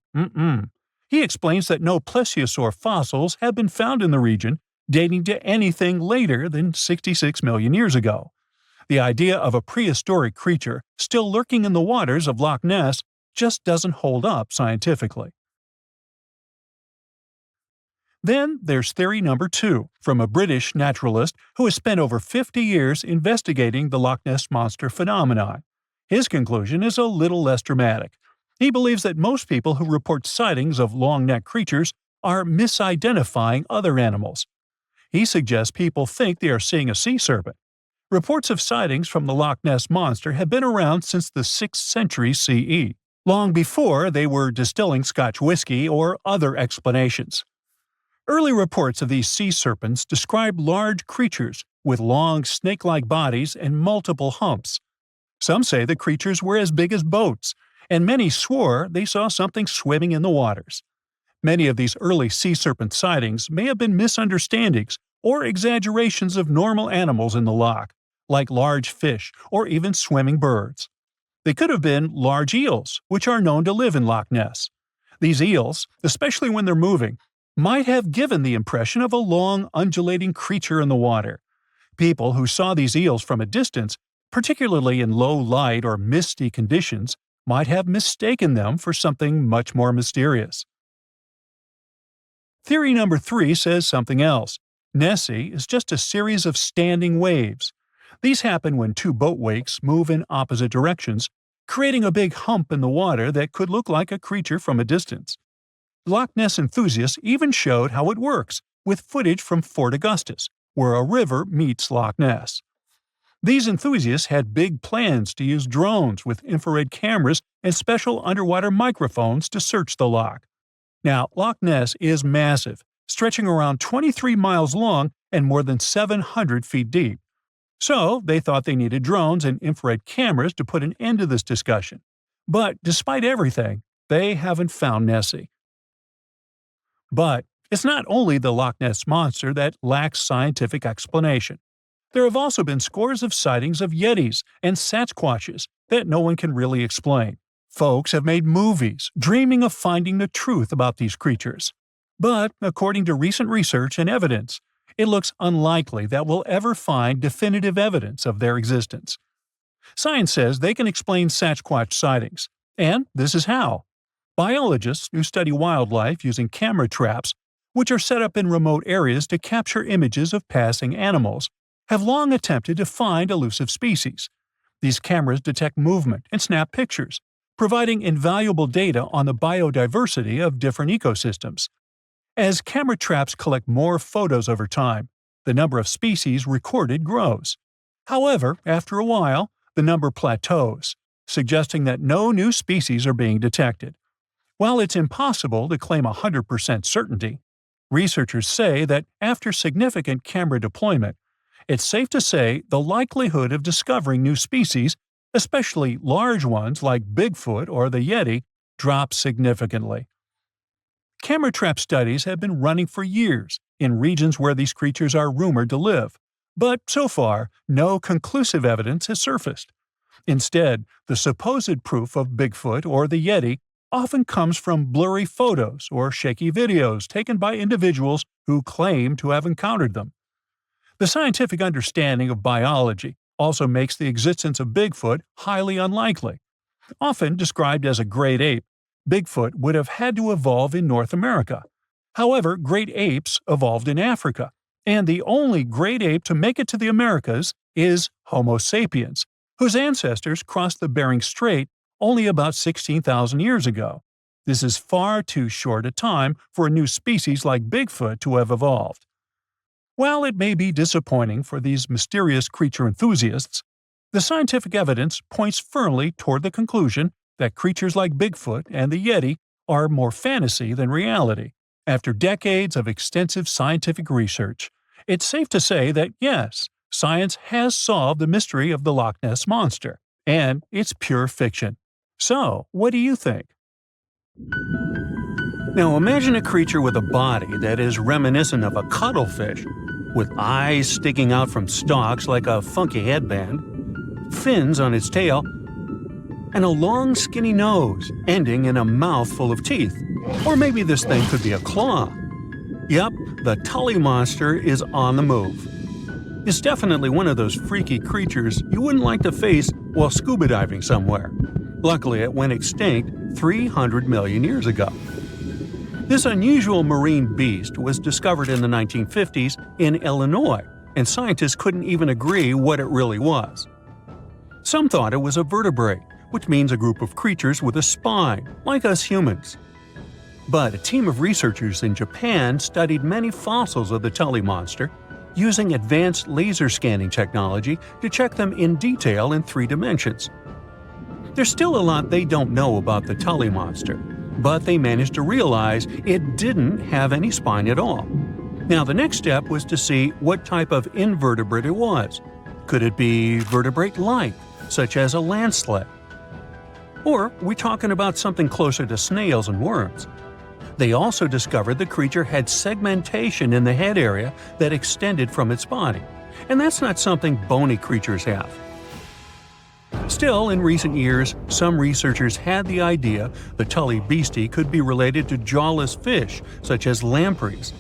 He explains that no plesiosaur fossils have been found in the region dating to anything later than 66 million years ago. The idea of a prehistoric creature still lurking in the waters of Loch Ness just doesn't hold up scientifically. Then there's theory number 2, from a British naturalist who has spent over 50 years investigating the Loch Ness Monster phenomenon. His conclusion is a little less dramatic. He believes that most people who report sightings of long-necked creatures are misidentifying other animals. He suggests people think they are seeing a sea serpent. Reports of sightings from the Loch Ness Monster have been around since the 6th century CE, long before they were distilling Scotch whiskey or other explanations. Early reports of these sea serpents describe large creatures with long snake-like bodies and multiple humps. Some say the creatures were as big as boats, and many swore they saw something swimming in the waters. Many of these early sea serpent sightings may have been misunderstandings or exaggerations of normal animals in the loch, like large fish or even swimming birds. They could have been large eels, which are known to live in Loch Ness. These eels, especially when they're moving, might have given the impression of a long, undulating creature in the water. People who saw these eels from a distance, particularly in low light or misty conditions, might have mistaken them for something much more mysterious. Theory number 3 says something else. Nessie is just a series of standing waves. These happen when two boat wakes move in opposite directions, creating a big hump in the water that could look like a creature from a distance. Loch Ness enthusiasts even showed how it works, with footage from Fort Augustus, where a river meets Loch Ness. These enthusiasts had big plans to use drones with infrared cameras and special underwater microphones to search the loch. Now, Loch Ness is massive, stretching around 23 miles long and more than 700 feet deep. So, they thought they needed drones and infrared cameras to put an end to this discussion. But despite everything, they haven't found Nessie. But it's not only the Loch Ness Monster that lacks scientific explanation. There have also been scores of sightings of Yetis and Sasquatches that no one can really explain. Folks have made movies, dreaming of finding the truth about these creatures. But, according to recent research and evidence, it looks unlikely that we'll ever find definitive evidence of their existence. Science says they can explain Sasquatch sightings, and this is how. Biologists who study wildlife using camera traps, which are set up in remote areas to capture images of passing animals, have long attempted to find elusive species. These cameras detect movement and snap pictures, providing invaluable data on the biodiversity of different ecosystems. As camera traps collect more photos over time, the number of species recorded grows. However, after a while, the number plateaus, suggesting that no new species are being detected. While it's impossible to claim 100% certainty, researchers say that after significant camera deployment, it's safe to say the likelihood of discovering new species, especially large ones like Bigfoot or the Yeti, drops significantly. Camera trap studies have been running for years in regions where these creatures are rumored to live, but so far, no conclusive evidence has surfaced. Instead, the supposed proof of Bigfoot or the Yeti often comes from blurry photos or shaky videos taken by individuals who claim to have encountered them. The scientific understanding of biology also makes the existence of Bigfoot highly unlikely. Often described as a great ape, Bigfoot would have had to evolve in North America. However, great apes evolved in Africa, and the only great ape to make it to the Americas is Homo sapiens, whose ancestors crossed the Bering Strait only about 16,000 years ago. This is far too short a time for a new species like Bigfoot to have evolved. While it may be disappointing for these mysterious creature enthusiasts, the scientific evidence points firmly toward the conclusion that creatures like Bigfoot and the Yeti are more fantasy than reality. After decades of extensive scientific research, it's safe to say that yes, science has solved the mystery of the Loch Ness Monster, and it's pure fiction. So, what do you think? Now imagine a creature with a body that is reminiscent of a cuttlefish, with eyes sticking out from stalks like a funky headband, fins on its tail, and a long skinny nose ending in a mouth full of teeth. Or maybe this thing could be a claw. Yep, the Tully monster is on the move. It's definitely one of those freaky creatures you wouldn't like to face while scuba diving somewhere. Luckily, it went extinct 300 million years ago. This unusual marine beast was discovered in the 1950s in Illinois, and scientists couldn't even agree what it really was. Some thought it was a vertebrate, which means a group of creatures with a spine, like us humans. But a team of researchers in Japan studied many fossils of the Tully monster, using advanced laser scanning technology to check them in detail in 3 dimensions. There's still a lot they don't know about the Tully monster, but they managed to realize it didn't have any spine at all. Now the next step was to see what type of invertebrate it was. Could it be vertebrate-like, such as a land sled? Or are we talking about something closer to snails and worms? They also discovered the creature had segmentation in the head area that extended from its body, and that's not something bony creatures have. Still, in recent years, some researchers had the idea the Tully beastie could be related to jawless fish, such as lampreys.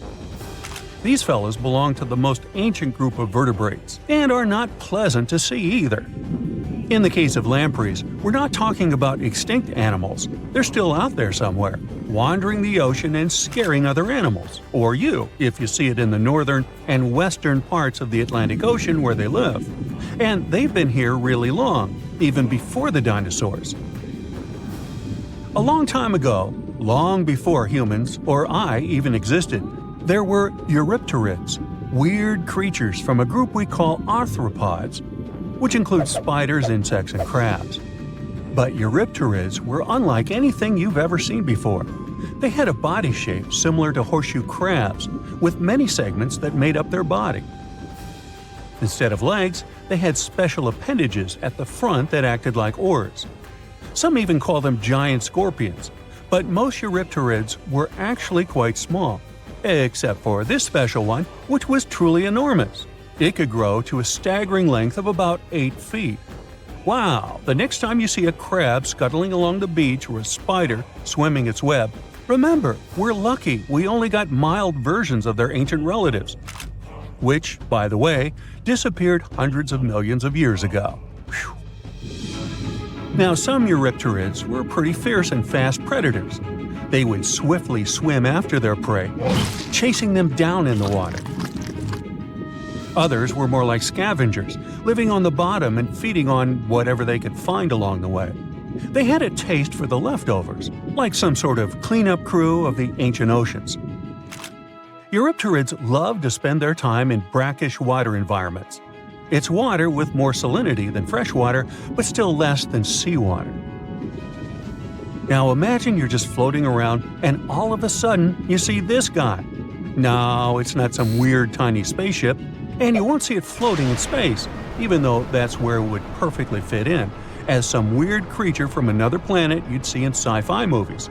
These fellows belong to the most ancient group of vertebrates, and are not pleasant to see either. In the case of lampreys, we're not talking about extinct animals. They're still out there somewhere, wandering the ocean and scaring other animals, or you, if you see it in the northern and western parts of the Atlantic Ocean where they live. And they've been here really long, even before the dinosaurs. A long time ago, long before humans or I even existed, there were eurypterids, weird creatures from a group we call arthropods, which includes spiders, insects, and crabs. But eurypterids were unlike anything you've ever seen before. They had a body shape similar to horseshoe crabs, with many segments that made up their body. Instead of legs, they had special appendages at the front that acted like oars. Some even call them giant scorpions, but most eurypterids were actually quite small, except for this special one, which was truly enormous. It could grow to a staggering length of about 8 feet. Wow! The next time you see a crab scuttling along the beach or a spider swimming its web, remember, we're lucky we only got mild versions of their ancient relatives, which, by the way, disappeared hundreds of millions of years ago. Whew. Now, some Eurypterids were pretty fierce and fast predators. They would swiftly swim after their prey, chasing them down in the water. Others were more like scavengers, living on the bottom and feeding on whatever they could find along the way. They had a taste for the leftovers, like some sort of cleanup crew of the ancient oceans. Eurypterids loved to spend their time in brackish water environments. It's water with more salinity than fresh water, but still less than seawater. Now imagine you're just floating around and all of a sudden you see this guy. No, it's not some weird tiny spaceship, and you won't see it floating in space, even though that's where it would perfectly fit in, as some weird creature from another planet you'd see in sci-fi movies.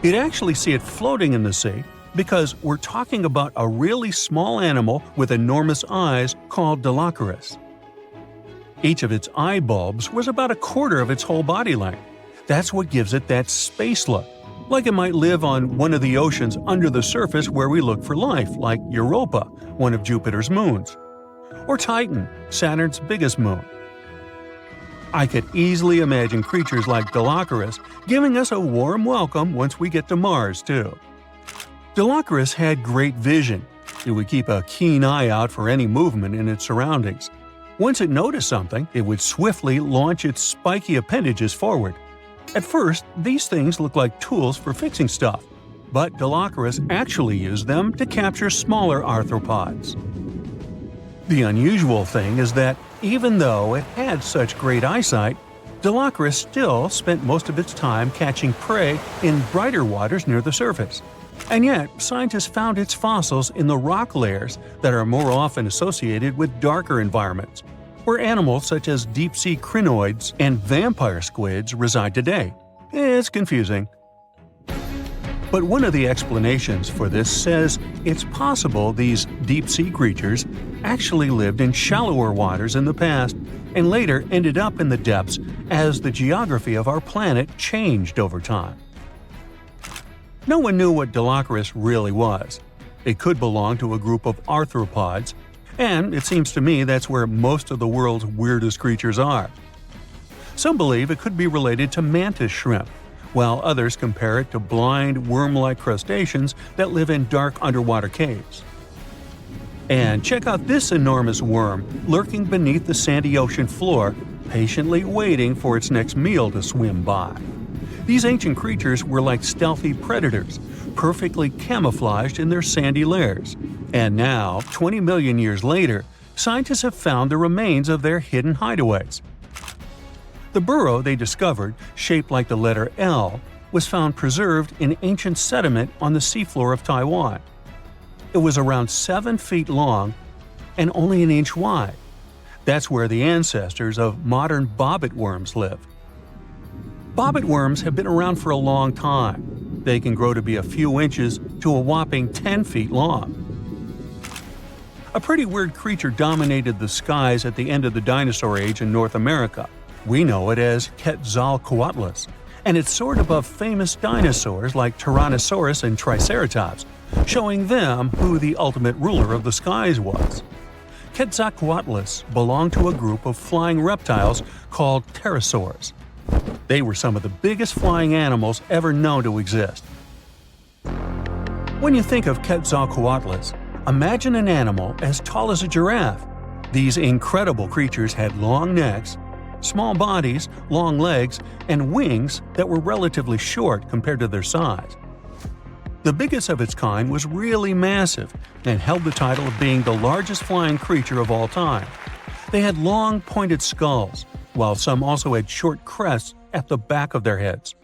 You'd actually see it floating in the sea, because we're talking about a really small animal with enormous eyes called Dilophosaurus. Each of its eye bulbs was about a quarter of its whole body length. That's what gives it that space look, like it might live on one of the oceans under the surface where we look for life, like Europa, one of Jupiter's moons, or Titan, Saturn's biggest moon. I could easily imagine creatures like Dilophosaurus giving us a warm welcome once we get to Mars, too. Dilophosaurus had great vision. It would keep a keen eye out for any movement in its surroundings. Once it noticed something, it would swiftly launch its spiky appendages forward. At first, these things looked like tools for fixing stuff, but Dilophosaurus actually used them to capture smaller arthropods. The unusual thing is that even though it had such great eyesight, Dilophosaurus still spent most of its time catching prey in brighter waters near the surface. And yet, scientists found its fossils in the rock layers that are more often associated with darker environments, where animals such as deep-sea crinoids and vampire squids reside today. It's confusing. But one of the explanations for this says it's possible these deep-sea creatures actually lived in shallower waters in the past and later ended up in the depths as the geography of our planet changed over time. No one knew what Dilophosaurus really was. It could belong to a group of arthropods, and it seems to me that's where most of the world's weirdest creatures are. Some believe it could be related to mantis shrimp, while others compare it to blind, worm-like crustaceans that live in dark underwater caves. And check out this enormous worm lurking beneath the sandy ocean floor, patiently waiting for its next meal to swim by. These ancient creatures were like stealthy predators, perfectly camouflaged in their sandy lairs. And now, 20 million years later, scientists have found the remains of their hidden hideaways. The burrow they discovered, shaped like the letter L, was found preserved in ancient sediment on the seafloor of Taiwan. It was around 7 feet long and only an inch wide. That's where the ancestors of modern bobbit worms live. Bobbit worms have been around for a long time. They can grow to be a few inches to a whopping 10 feet long. A pretty weird creature dominated the skies at the end of the dinosaur age in North America. We know it as Quetzalcoatlus, and it soared above famous dinosaurs like Tyrannosaurus and Triceratops, showing them who the ultimate ruler of the skies was. Quetzalcoatlus belonged to a group of flying reptiles called pterosaurs. They were some of the biggest flying animals ever known to exist. When you think of Quetzalcoatlus, imagine an animal as tall as a giraffe. These incredible creatures had long necks, small bodies, long legs, and wings that were relatively short compared to their size. The biggest of its kind was really massive and held the title of being the largest flying creature of all time. They had long, pointed skulls, while some also had short crests at the back of their heads.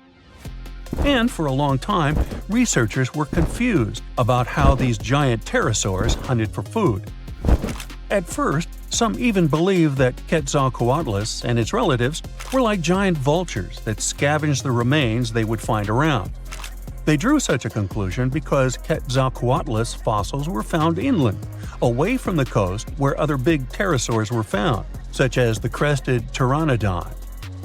And for a long time, researchers were confused about how these giant pterosaurs hunted for food. At first, some even believed that Quetzalcoatlus and its relatives were like giant vultures that scavenged the remains they would find around. They drew such a conclusion because Quetzalcoatlus fossils were found inland, away from the coast where other big pterosaurs were found, such as the crested pteranodon.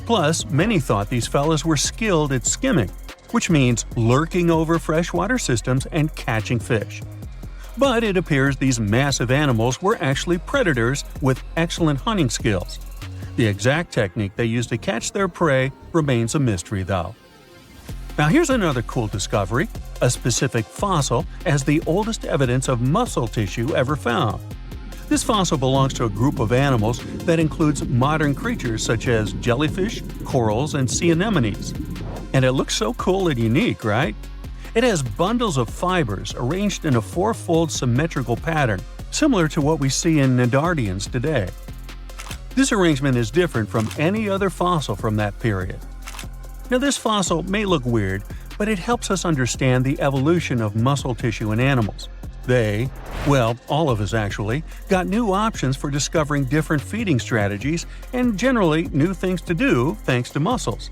Plus, many thought these fellas were skilled at skimming, which means lurking over freshwater systems and catching fish. But it appears these massive animals were actually predators with excellent hunting skills. The exact technique they used to catch their prey remains a mystery, though. Now here's another cool discovery, a specific fossil as the oldest evidence of muscle tissue ever found. This fossil belongs to a group of animals that includes modern creatures such as jellyfish, corals, and sea anemones. And it looks so cool and unique, right? It has bundles of fibers arranged in a four-fold symmetrical pattern, similar to what we see in Nedardians today. This arrangement is different from any other fossil from that period. Now this fossil may look weird, but it helps us understand the evolution of muscle tissue in animals. They, well, all of us actually, got new options for discovering different feeding strategies and generally new things to do thanks to muscles.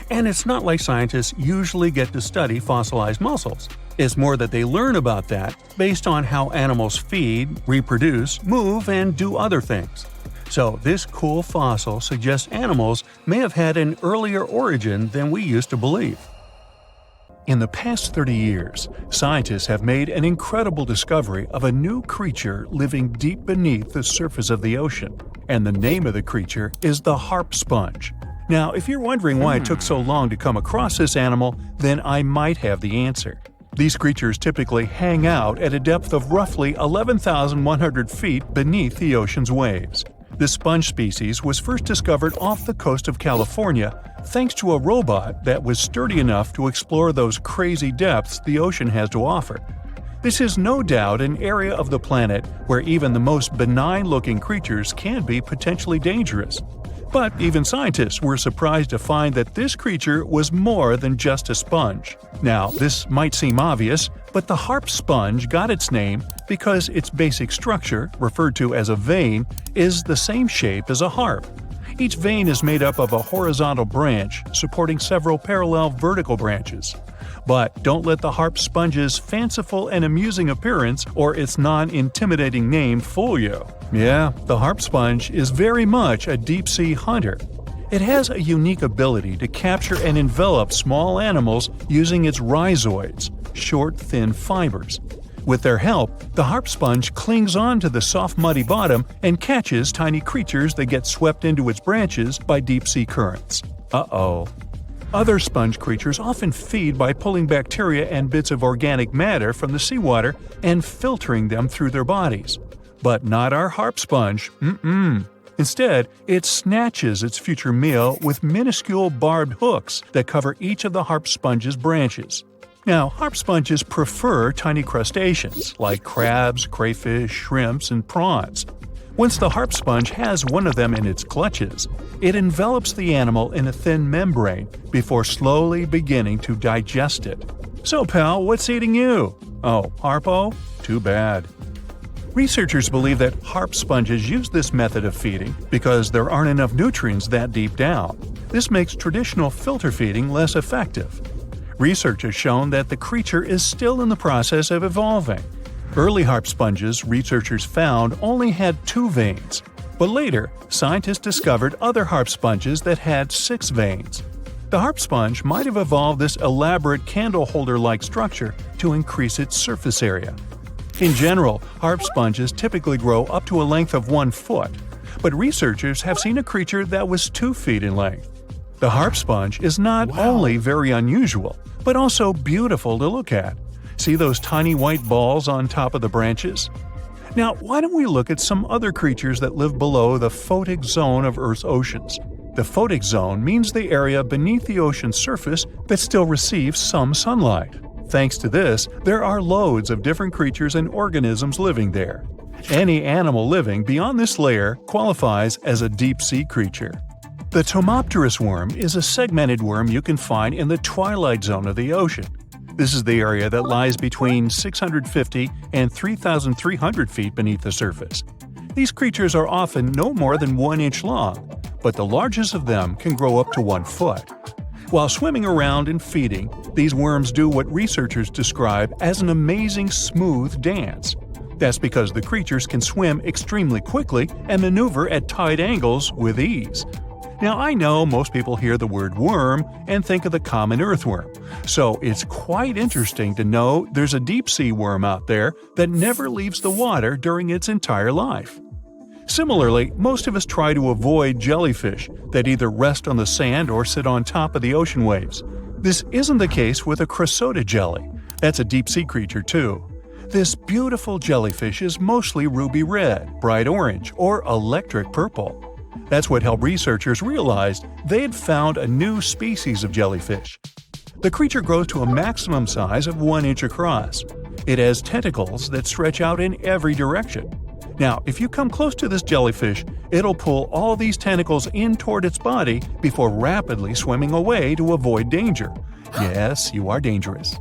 And it's not like scientists usually get to study fossilized muscles. It's more that they learn about that based on how animals feed, reproduce, move, and do other things. So this cool fossil suggests animals may have had an earlier origin than we used to believe. In the past 30 years, scientists have made an incredible discovery of a new creature living deep beneath the surface of the ocean. And the name of the creature is the harp sponge. Now, if you're wondering why it took so long to come across this animal, then I might have the answer. These creatures typically hang out at a depth of roughly 11,100 feet beneath the ocean's waves. This sponge species was first discovered off the coast of California thanks to a robot that was sturdy enough to explore those crazy depths the ocean has to offer. This is no doubt an area of the planet where even the most benign-looking creatures can be potentially dangerous. But even scientists were surprised to find that this creature was more than just a sponge. Now, this might seem obvious, but the harp sponge got its name because its basic structure, referred to as a vein, is the same shape as a harp. Each vein is made up of a horizontal branch supporting several parallel vertical branches. But don't let the harp sponge's fanciful and amusing appearance or its non-intimidating name fool you. Yeah, the harp sponge is very much a deep-sea hunter. It has a unique ability to capture and envelop small animals using its rhizoids, short, thin fibers. With their help, the harp sponge clings on to the soft, muddy bottom and catches tiny creatures that get swept into its branches by deep-sea currents. Uh-oh. Other sponge creatures often feed by pulling bacteria and bits of organic matter from the seawater and filtering them through their bodies. But not our harp sponge. Instead, it snatches its future meal with minuscule barbed hooks that cover each of the harp sponge's branches. Now, harp sponges prefer tiny crustaceans like crabs, crayfish, shrimps, and prawns. Once the harp sponge has one of them in its clutches, it envelops the animal in a thin membrane before slowly beginning to digest it. So, pal, what's eating you? Oh, Harpo? Too bad. Researchers believe that harp sponges use this method of feeding because there aren't enough nutrients that deep down. This makes traditional filter feeding less effective. Research has shown that the creature is still in the process of evolving. Early harp sponges researchers found only had 2 veins, but later, scientists discovered other harp sponges that had 6 veins. The harp sponge might have evolved this elaborate candle holder-like structure to increase its surface area. In general, harp sponges typically grow up to a length of 1 foot, but researchers have seen a creature that was 2 feet in length. The harp sponge is not only very unusual, but also beautiful to look at. See those tiny white balls on top of the branches? Now, why don't we look at some other creatures that live below the photic zone of Earth's oceans? The photic zone means the area beneath the ocean's surface that still receives some sunlight. Thanks to this, there are loads of different creatures and organisms living there. Any animal living beyond this layer qualifies as a deep-sea creature. The Tomopterus worm is a segmented worm you can find in the twilight zone of the ocean. This is the area that lies between 650 and 3,300 feet beneath the surface. These creatures are often no more than 1 inch long, but the largest of them can grow up to 1 foot. While swimming around and feeding, these worms do what researchers describe as an amazing smooth dance. That's because the creatures can swim extremely quickly and maneuver at tight angles with ease. Now, I know most people hear the word worm and think of the common earthworm, so it's quite interesting to know there's a deep-sea worm out there that never leaves the water during its entire life. Similarly, most of us try to avoid jellyfish that either rest on the sand or sit on top of the ocean waves. This isn't the case with a cresota jelly. That's a deep-sea creature too. This beautiful jellyfish is mostly ruby red, bright orange, or electric purple. That's what helped researchers realize they had found a new species of jellyfish. The creature grows to a maximum size of 1 inch across. It has tentacles that stretch out in every direction. Now, if you come close to this jellyfish, it'll pull all these tentacles in toward its body before rapidly swimming away to avoid danger. Yes, you are dangerous.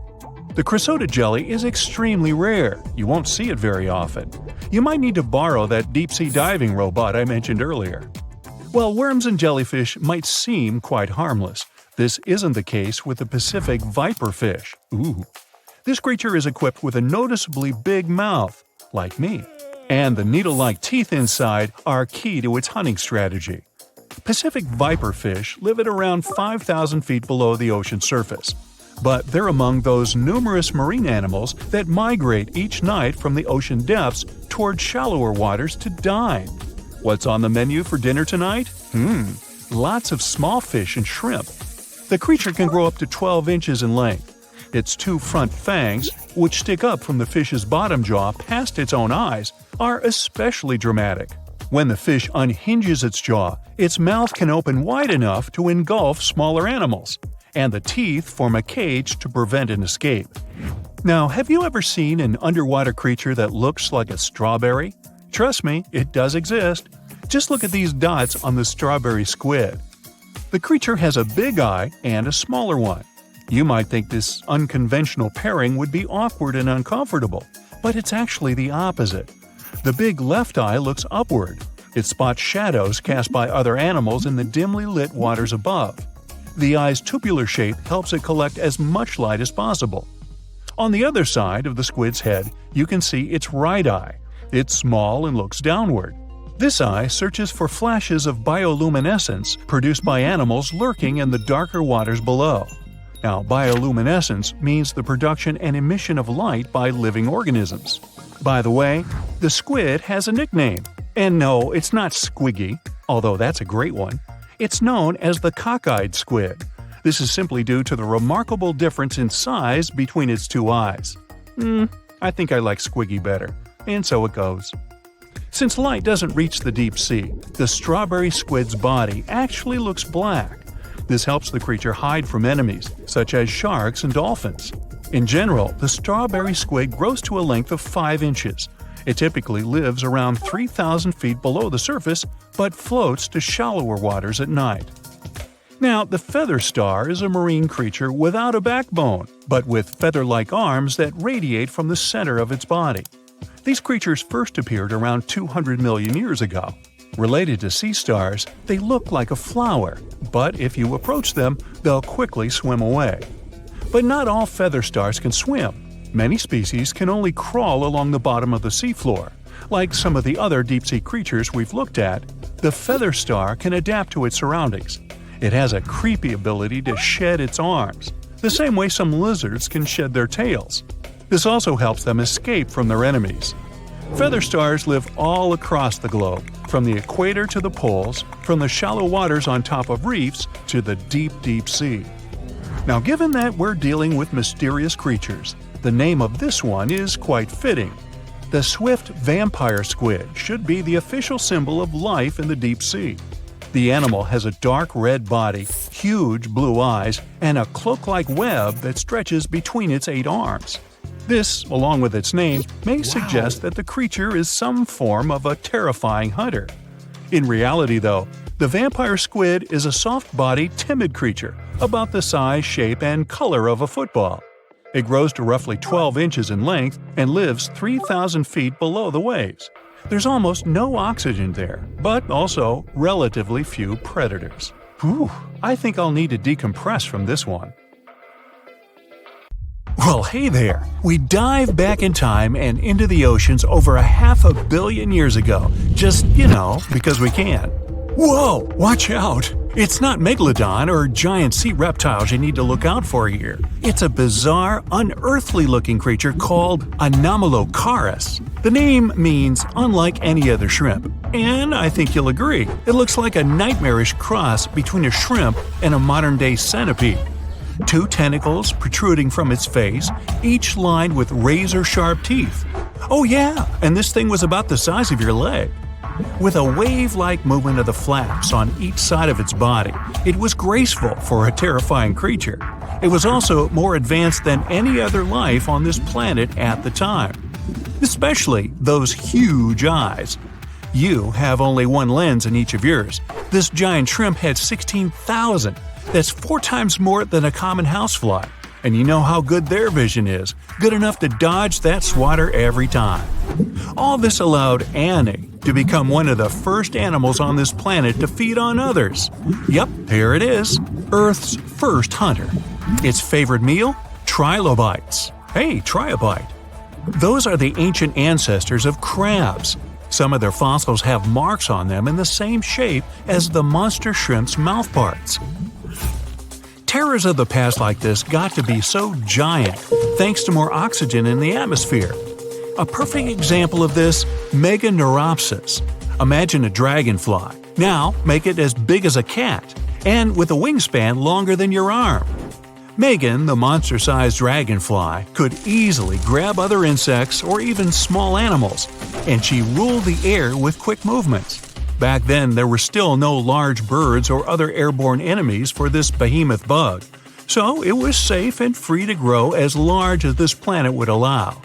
The cresota jelly is extremely rare. You won't see it very often. You might need to borrow that deep-sea diving robot I mentioned earlier. While worms and jellyfish might seem quite harmless, this isn't the case with the Pacific viperfish. Ooh. This creature is equipped with a noticeably big mouth, like me, and the needle-like teeth inside are key to its hunting strategy. Pacific viperfish live at around 5,000 feet below the ocean surface, but they're among those numerous marine animals that migrate each night from the ocean depths toward shallower waters to dine. What's on the menu for dinner tonight? Lots of small fish and shrimp. The creature can grow up to 12 inches in length. Its 2 front fangs, which stick up from the fish's bottom jaw past its own eyes, are especially dramatic. When the fish unhinges its jaw, its mouth can open wide enough to engulf smaller animals, and the teeth form a cage to prevent an escape. Now, have you ever seen an underwater creature that looks like a strawberry? Trust me, it does exist. Just look at these dots on the strawberry squid. The creature has a big eye and a smaller one. You might think this unconventional pairing would be awkward and uncomfortable, but it's actually the opposite. The big left eye looks upward. It spots shadows cast by other animals in the dimly lit waters above. The eye's tubular shape helps it collect as much light as possible. On the other side of the squid's head, you can see its right eye. It's small and looks downward. This eye searches for flashes of bioluminescence produced by animals lurking in the darker waters below. Now, bioluminescence means the production and emission of light by living organisms. By the way, the squid has a nickname. And no, it's not Squiggy, although that's a great one. It's known as the cockeyed squid. This is simply due to the remarkable difference in size between its 2 eyes. I think I like Squiggy better. And so it goes. Since light doesn't reach the deep sea, the strawberry squid's body actually looks black. This helps the creature hide from enemies, such as sharks and dolphins. In general, the strawberry squid grows to a length of 5 inches. It typically lives around 3,000 feet below the surface, but floats to shallower waters at night. Now, the feather star is a marine creature without a backbone, but with feather-like arms that radiate from the center of its body. These creatures first appeared around 200 million years ago. Related to sea stars, they look like a flower, but if you approach them, they'll quickly swim away. But not all feather stars can swim. Many species can only crawl along the bottom of the seafloor. Like some of the other deep-sea creatures we've looked at, the feather star can adapt to its surroundings. It has a creepy ability to shed its arms, the same way some lizards can shed their tails. This also helps them escape from their enemies. Feather stars live all across the globe, from the equator to the poles, from the shallow waters on top of reefs to the deep, deep sea. Now, given that we're dealing with mysterious creatures, the name of this one is quite fitting. The swift vampire squid should be the official symbol of life in the deep sea. The animal has a dark red body, huge blue eyes, and a cloak-like web that stretches between its 8 arms. This, along with its name, may suggest that the creature is some form of a terrifying hunter. In reality, though, the vampire squid is a soft-bodied, timid creature, about the size, shape, and color of a football. It grows to roughly 12 inches in length and lives 3,000 feet below the waves. There's almost no oxygen there, but also relatively few predators. Whew, I think I'll need to decompress from this one. Well, hey there! We dive back in time and into the oceans over 500 million years ago, just, because we can. Whoa! Watch out! It's not megalodon or giant sea reptiles you need to look out for here. It's a bizarre, unearthly-looking creature called Anomalocaris. The name means unlike any other shrimp, and I think you'll agree, it looks like a nightmarish cross between a shrimp and a modern-day centipede. 2 tentacles protruding from its face, each lined with razor-sharp teeth. Oh yeah, and this thing was about the size of your leg. With a wave-like movement of the flaps on each side of its body, it was graceful for a terrifying creature. It was also more advanced than any other life on this planet at the time. Especially those huge eyes. You have only one lens in each of yours. This giant shrimp had 16,000. That's 4 times more than a common housefly. And you know how good their vision is. Good enough to dodge that swatter every time. All this allowed Annie to become one of the first animals on this planet to feed on others. Yep, here it is. Earth's first hunter. Its favorite meal? Trilobites. Hey, try a bite. Those are the ancient ancestors of crabs. Some of their fossils have marks on them in the same shape as the monster shrimp's mouthparts. Terrors of the past like this got to be so giant thanks to more oxygen in the atmosphere. A perfect example of this, Meganeuropsis. Imagine a dragonfly. Now make it as big as a cat, and with a wingspan longer than your arm. Megan, the monster-sized dragonfly, could easily grab other insects or even small animals, and she ruled the air with quick movements. Back then, there were still no large birds or other airborne enemies for this behemoth bug, so it was safe and free to grow as large as this planet would allow.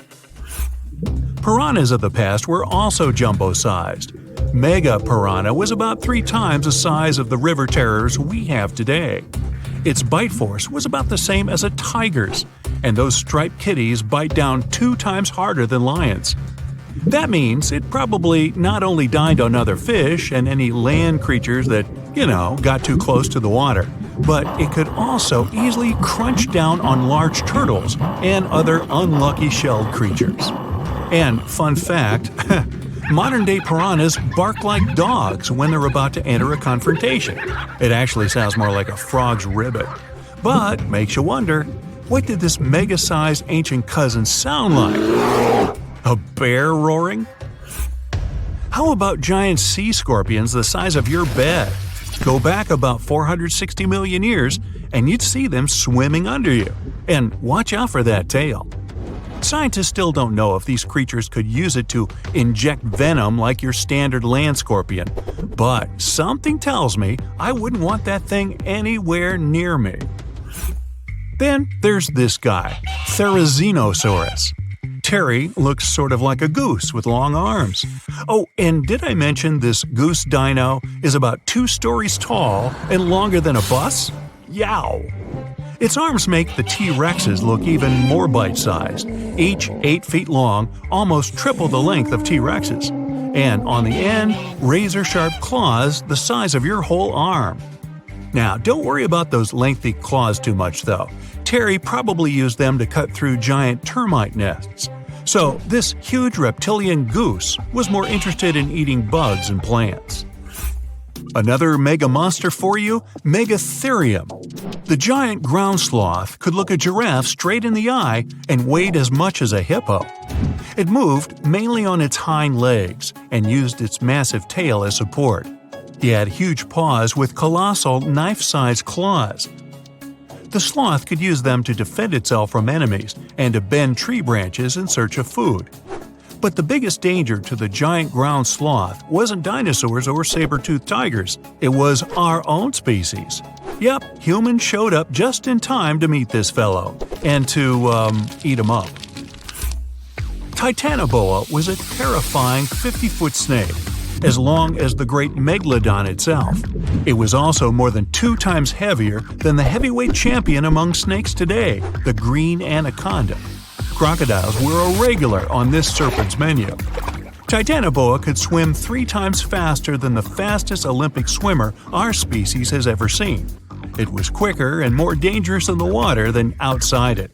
Piranhas of the past were also jumbo-sized. Mega piranha was about 3 times the size of the river terrors we have today. Its bite force was about the same as a tiger's, and those striped kitties bite down 2 times harder than lions. That means it probably not only dined on other fish and any land creatures that, got too close to the water, but it could also easily crunch down on large turtles and other unlucky shelled creatures. And fun fact, modern-day piranhas bark like dogs when they're about to enter a confrontation. It actually sounds more like a frog's ribbit. But makes you wonder, what did this mega-sized ancient cousin sound like? A bear roaring? How about giant sea scorpions the size of your bed? Go back about 460 million years and you'd see them swimming under you. And watch out for that tail. Scientists still don't know if these creatures could use it to inject venom like your standard land scorpion. But something tells me I wouldn't want that thing anywhere near me. Then there's this guy, Therizinosaurus. Terry looks sort of like a goose with long arms. Oh, and did I mention this goose dino is about 2 stories tall and longer than a bus? Yow! Its arms make the T-Rexes look even more bite-sized, each 8 feet long, almost triple the length of T-Rexes. And on the end, razor-sharp claws the size of your whole arm. Now, don't worry about those lengthy claws too much, though. Terry probably used them to cut through giant termite nests. So, this huge reptilian goose was more interested in eating bugs and plants. Another mega monster for you, Megatherium. The giant ground sloth could look a giraffe straight in the eye and weighed as much as a hippo. It moved mainly on its hind legs and used its massive tail as support. He had huge paws with colossal knife-sized claws. The sloth could use them to defend itself from enemies and to bend tree branches in search of food. But the biggest danger to the giant ground sloth wasn't dinosaurs or saber-toothed tigers. It was our own species. Yep, humans showed up just in time to meet this fellow and to, eat him up. Titanoboa was a terrifying 50-foot snake, as long as the great megalodon itself. It was also more than 2 times heavier than the heavyweight champion among snakes today, the green anaconda. Crocodiles were a regular on this serpent's menu. Titanoboa could swim 3 times faster than the fastest Olympic swimmer our species has ever seen. It was quicker and more dangerous in the water than outside it.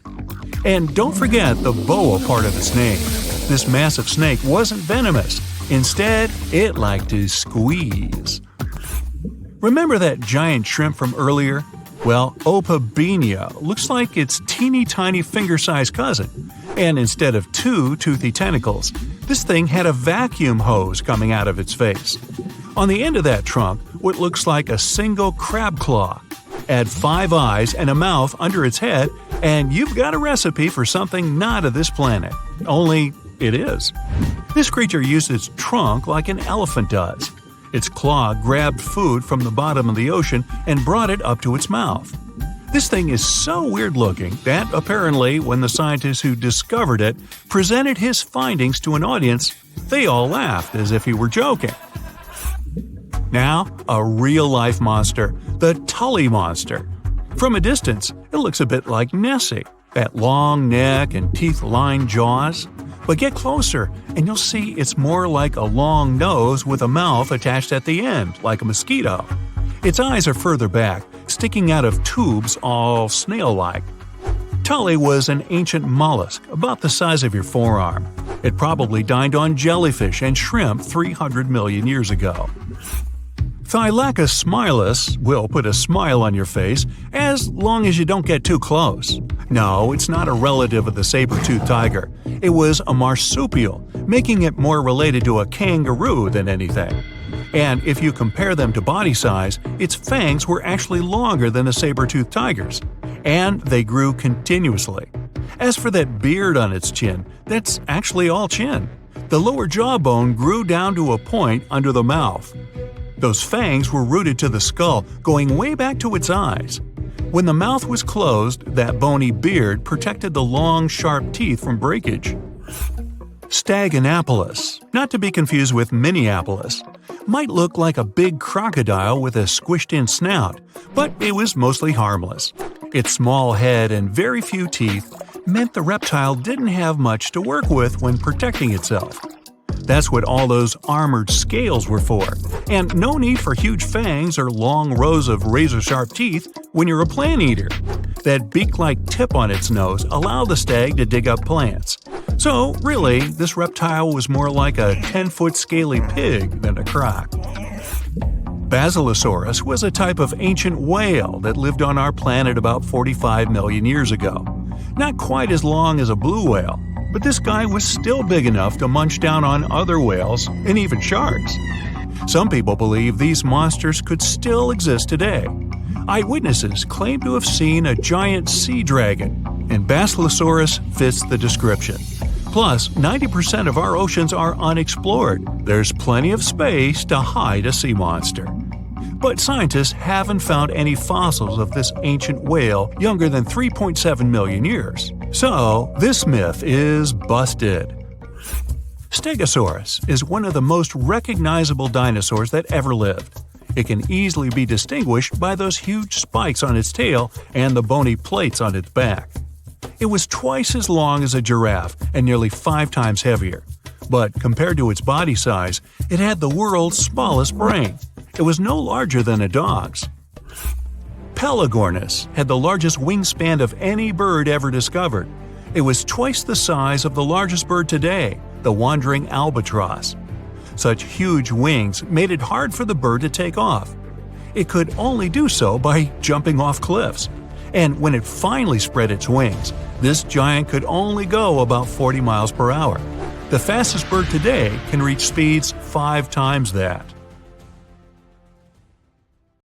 And don't forget the boa part of its name. This massive snake wasn't venomous. Instead, it liked to squeeze. Remember that giant shrimp from earlier? Well, Opabenia looks like its teeny tiny finger-sized cousin. And instead of 2 toothy tentacles, this thing had a vacuum hose coming out of its face. On the end of that trunk, what looks like a single crab claw. Add 5 eyes and a mouth under its head, and you've got a recipe for something not of this planet. Only it is. This creature used its trunk like an elephant does. Its claw grabbed food from the bottom of the ocean and brought it up to its mouth. This thing is so weird-looking that apparently when the scientists who discovered it presented his findings to an audience, they all laughed as if he were joking. Now, a real-life monster, the Tully monster. From a distance, it looks a bit like Nessie, that long neck and teeth-lined jaws. But get closer, and you'll see it's more like a long nose with a mouth attached at the end, like a mosquito. Its eyes are further back, sticking out of tubes all snail-like. Tully was an ancient mollusk, about the size of your forearm. It probably dined on jellyfish and shrimp 300 million years ago. Thylacus smilus will put a smile on your face as long as you don't get too close. No, it's not a relative of the saber-toothed tiger. It was a marsupial, making it more related to a kangaroo than anything. And if you compare them to body size, its fangs were actually longer than a saber-toothed tiger's. And they grew continuously. As for that beard on its chin, that's actually all chin. The lower jawbone grew down to a point under the mouth. Those fangs were rooted to the skull, going way back to its eyes. When the mouth was closed, that bony beard protected the long, sharp teeth from breakage. Staganapolis, not to be confused with Minneapolis, might look like a big crocodile with a squished-in snout, but it was mostly harmless. Its small head and very few teeth meant the reptile didn't have much to work with when protecting itself. That's what all those armored scales were for, and no need for huge fangs or long rows of razor-sharp teeth when you're a plant eater. That beak-like tip on its nose allowed the stag to dig up plants. So, really, this reptile was more like a 10-foot scaly pig than a croc. Basilosaurus was a type of ancient whale that lived on our planet about 45 million years ago. Not quite as long as a blue whale, but this guy was still big enough to munch down on other whales and even sharks. Some people believe these monsters could still exist today. Eyewitnesses claim to have seen a giant sea dragon, and Basilosaurus fits the description. Plus, 90% of our oceans are unexplored. There's plenty of space to hide a sea monster. But scientists haven't found any fossils of this ancient whale younger than 3.7 million years. So, this myth is busted. Stegosaurus is one of the most recognizable dinosaurs that ever lived. It can easily be distinguished by those huge spikes on its tail and the bony plates on its back. It was twice as long as a giraffe and nearly 5 times heavier. But compared to its body size, it had the world's smallest brain. It was no larger than a dog's. Pelagornis had the largest wingspan of any bird ever discovered. It was twice the size of the largest bird today, the wandering albatross. Such huge wings made it hard for the bird to take off. It could only do so by jumping off cliffs. And when it finally spread its wings, this giant could only go about 40 miles per hour. The fastest bird today can reach speeds 5 times that.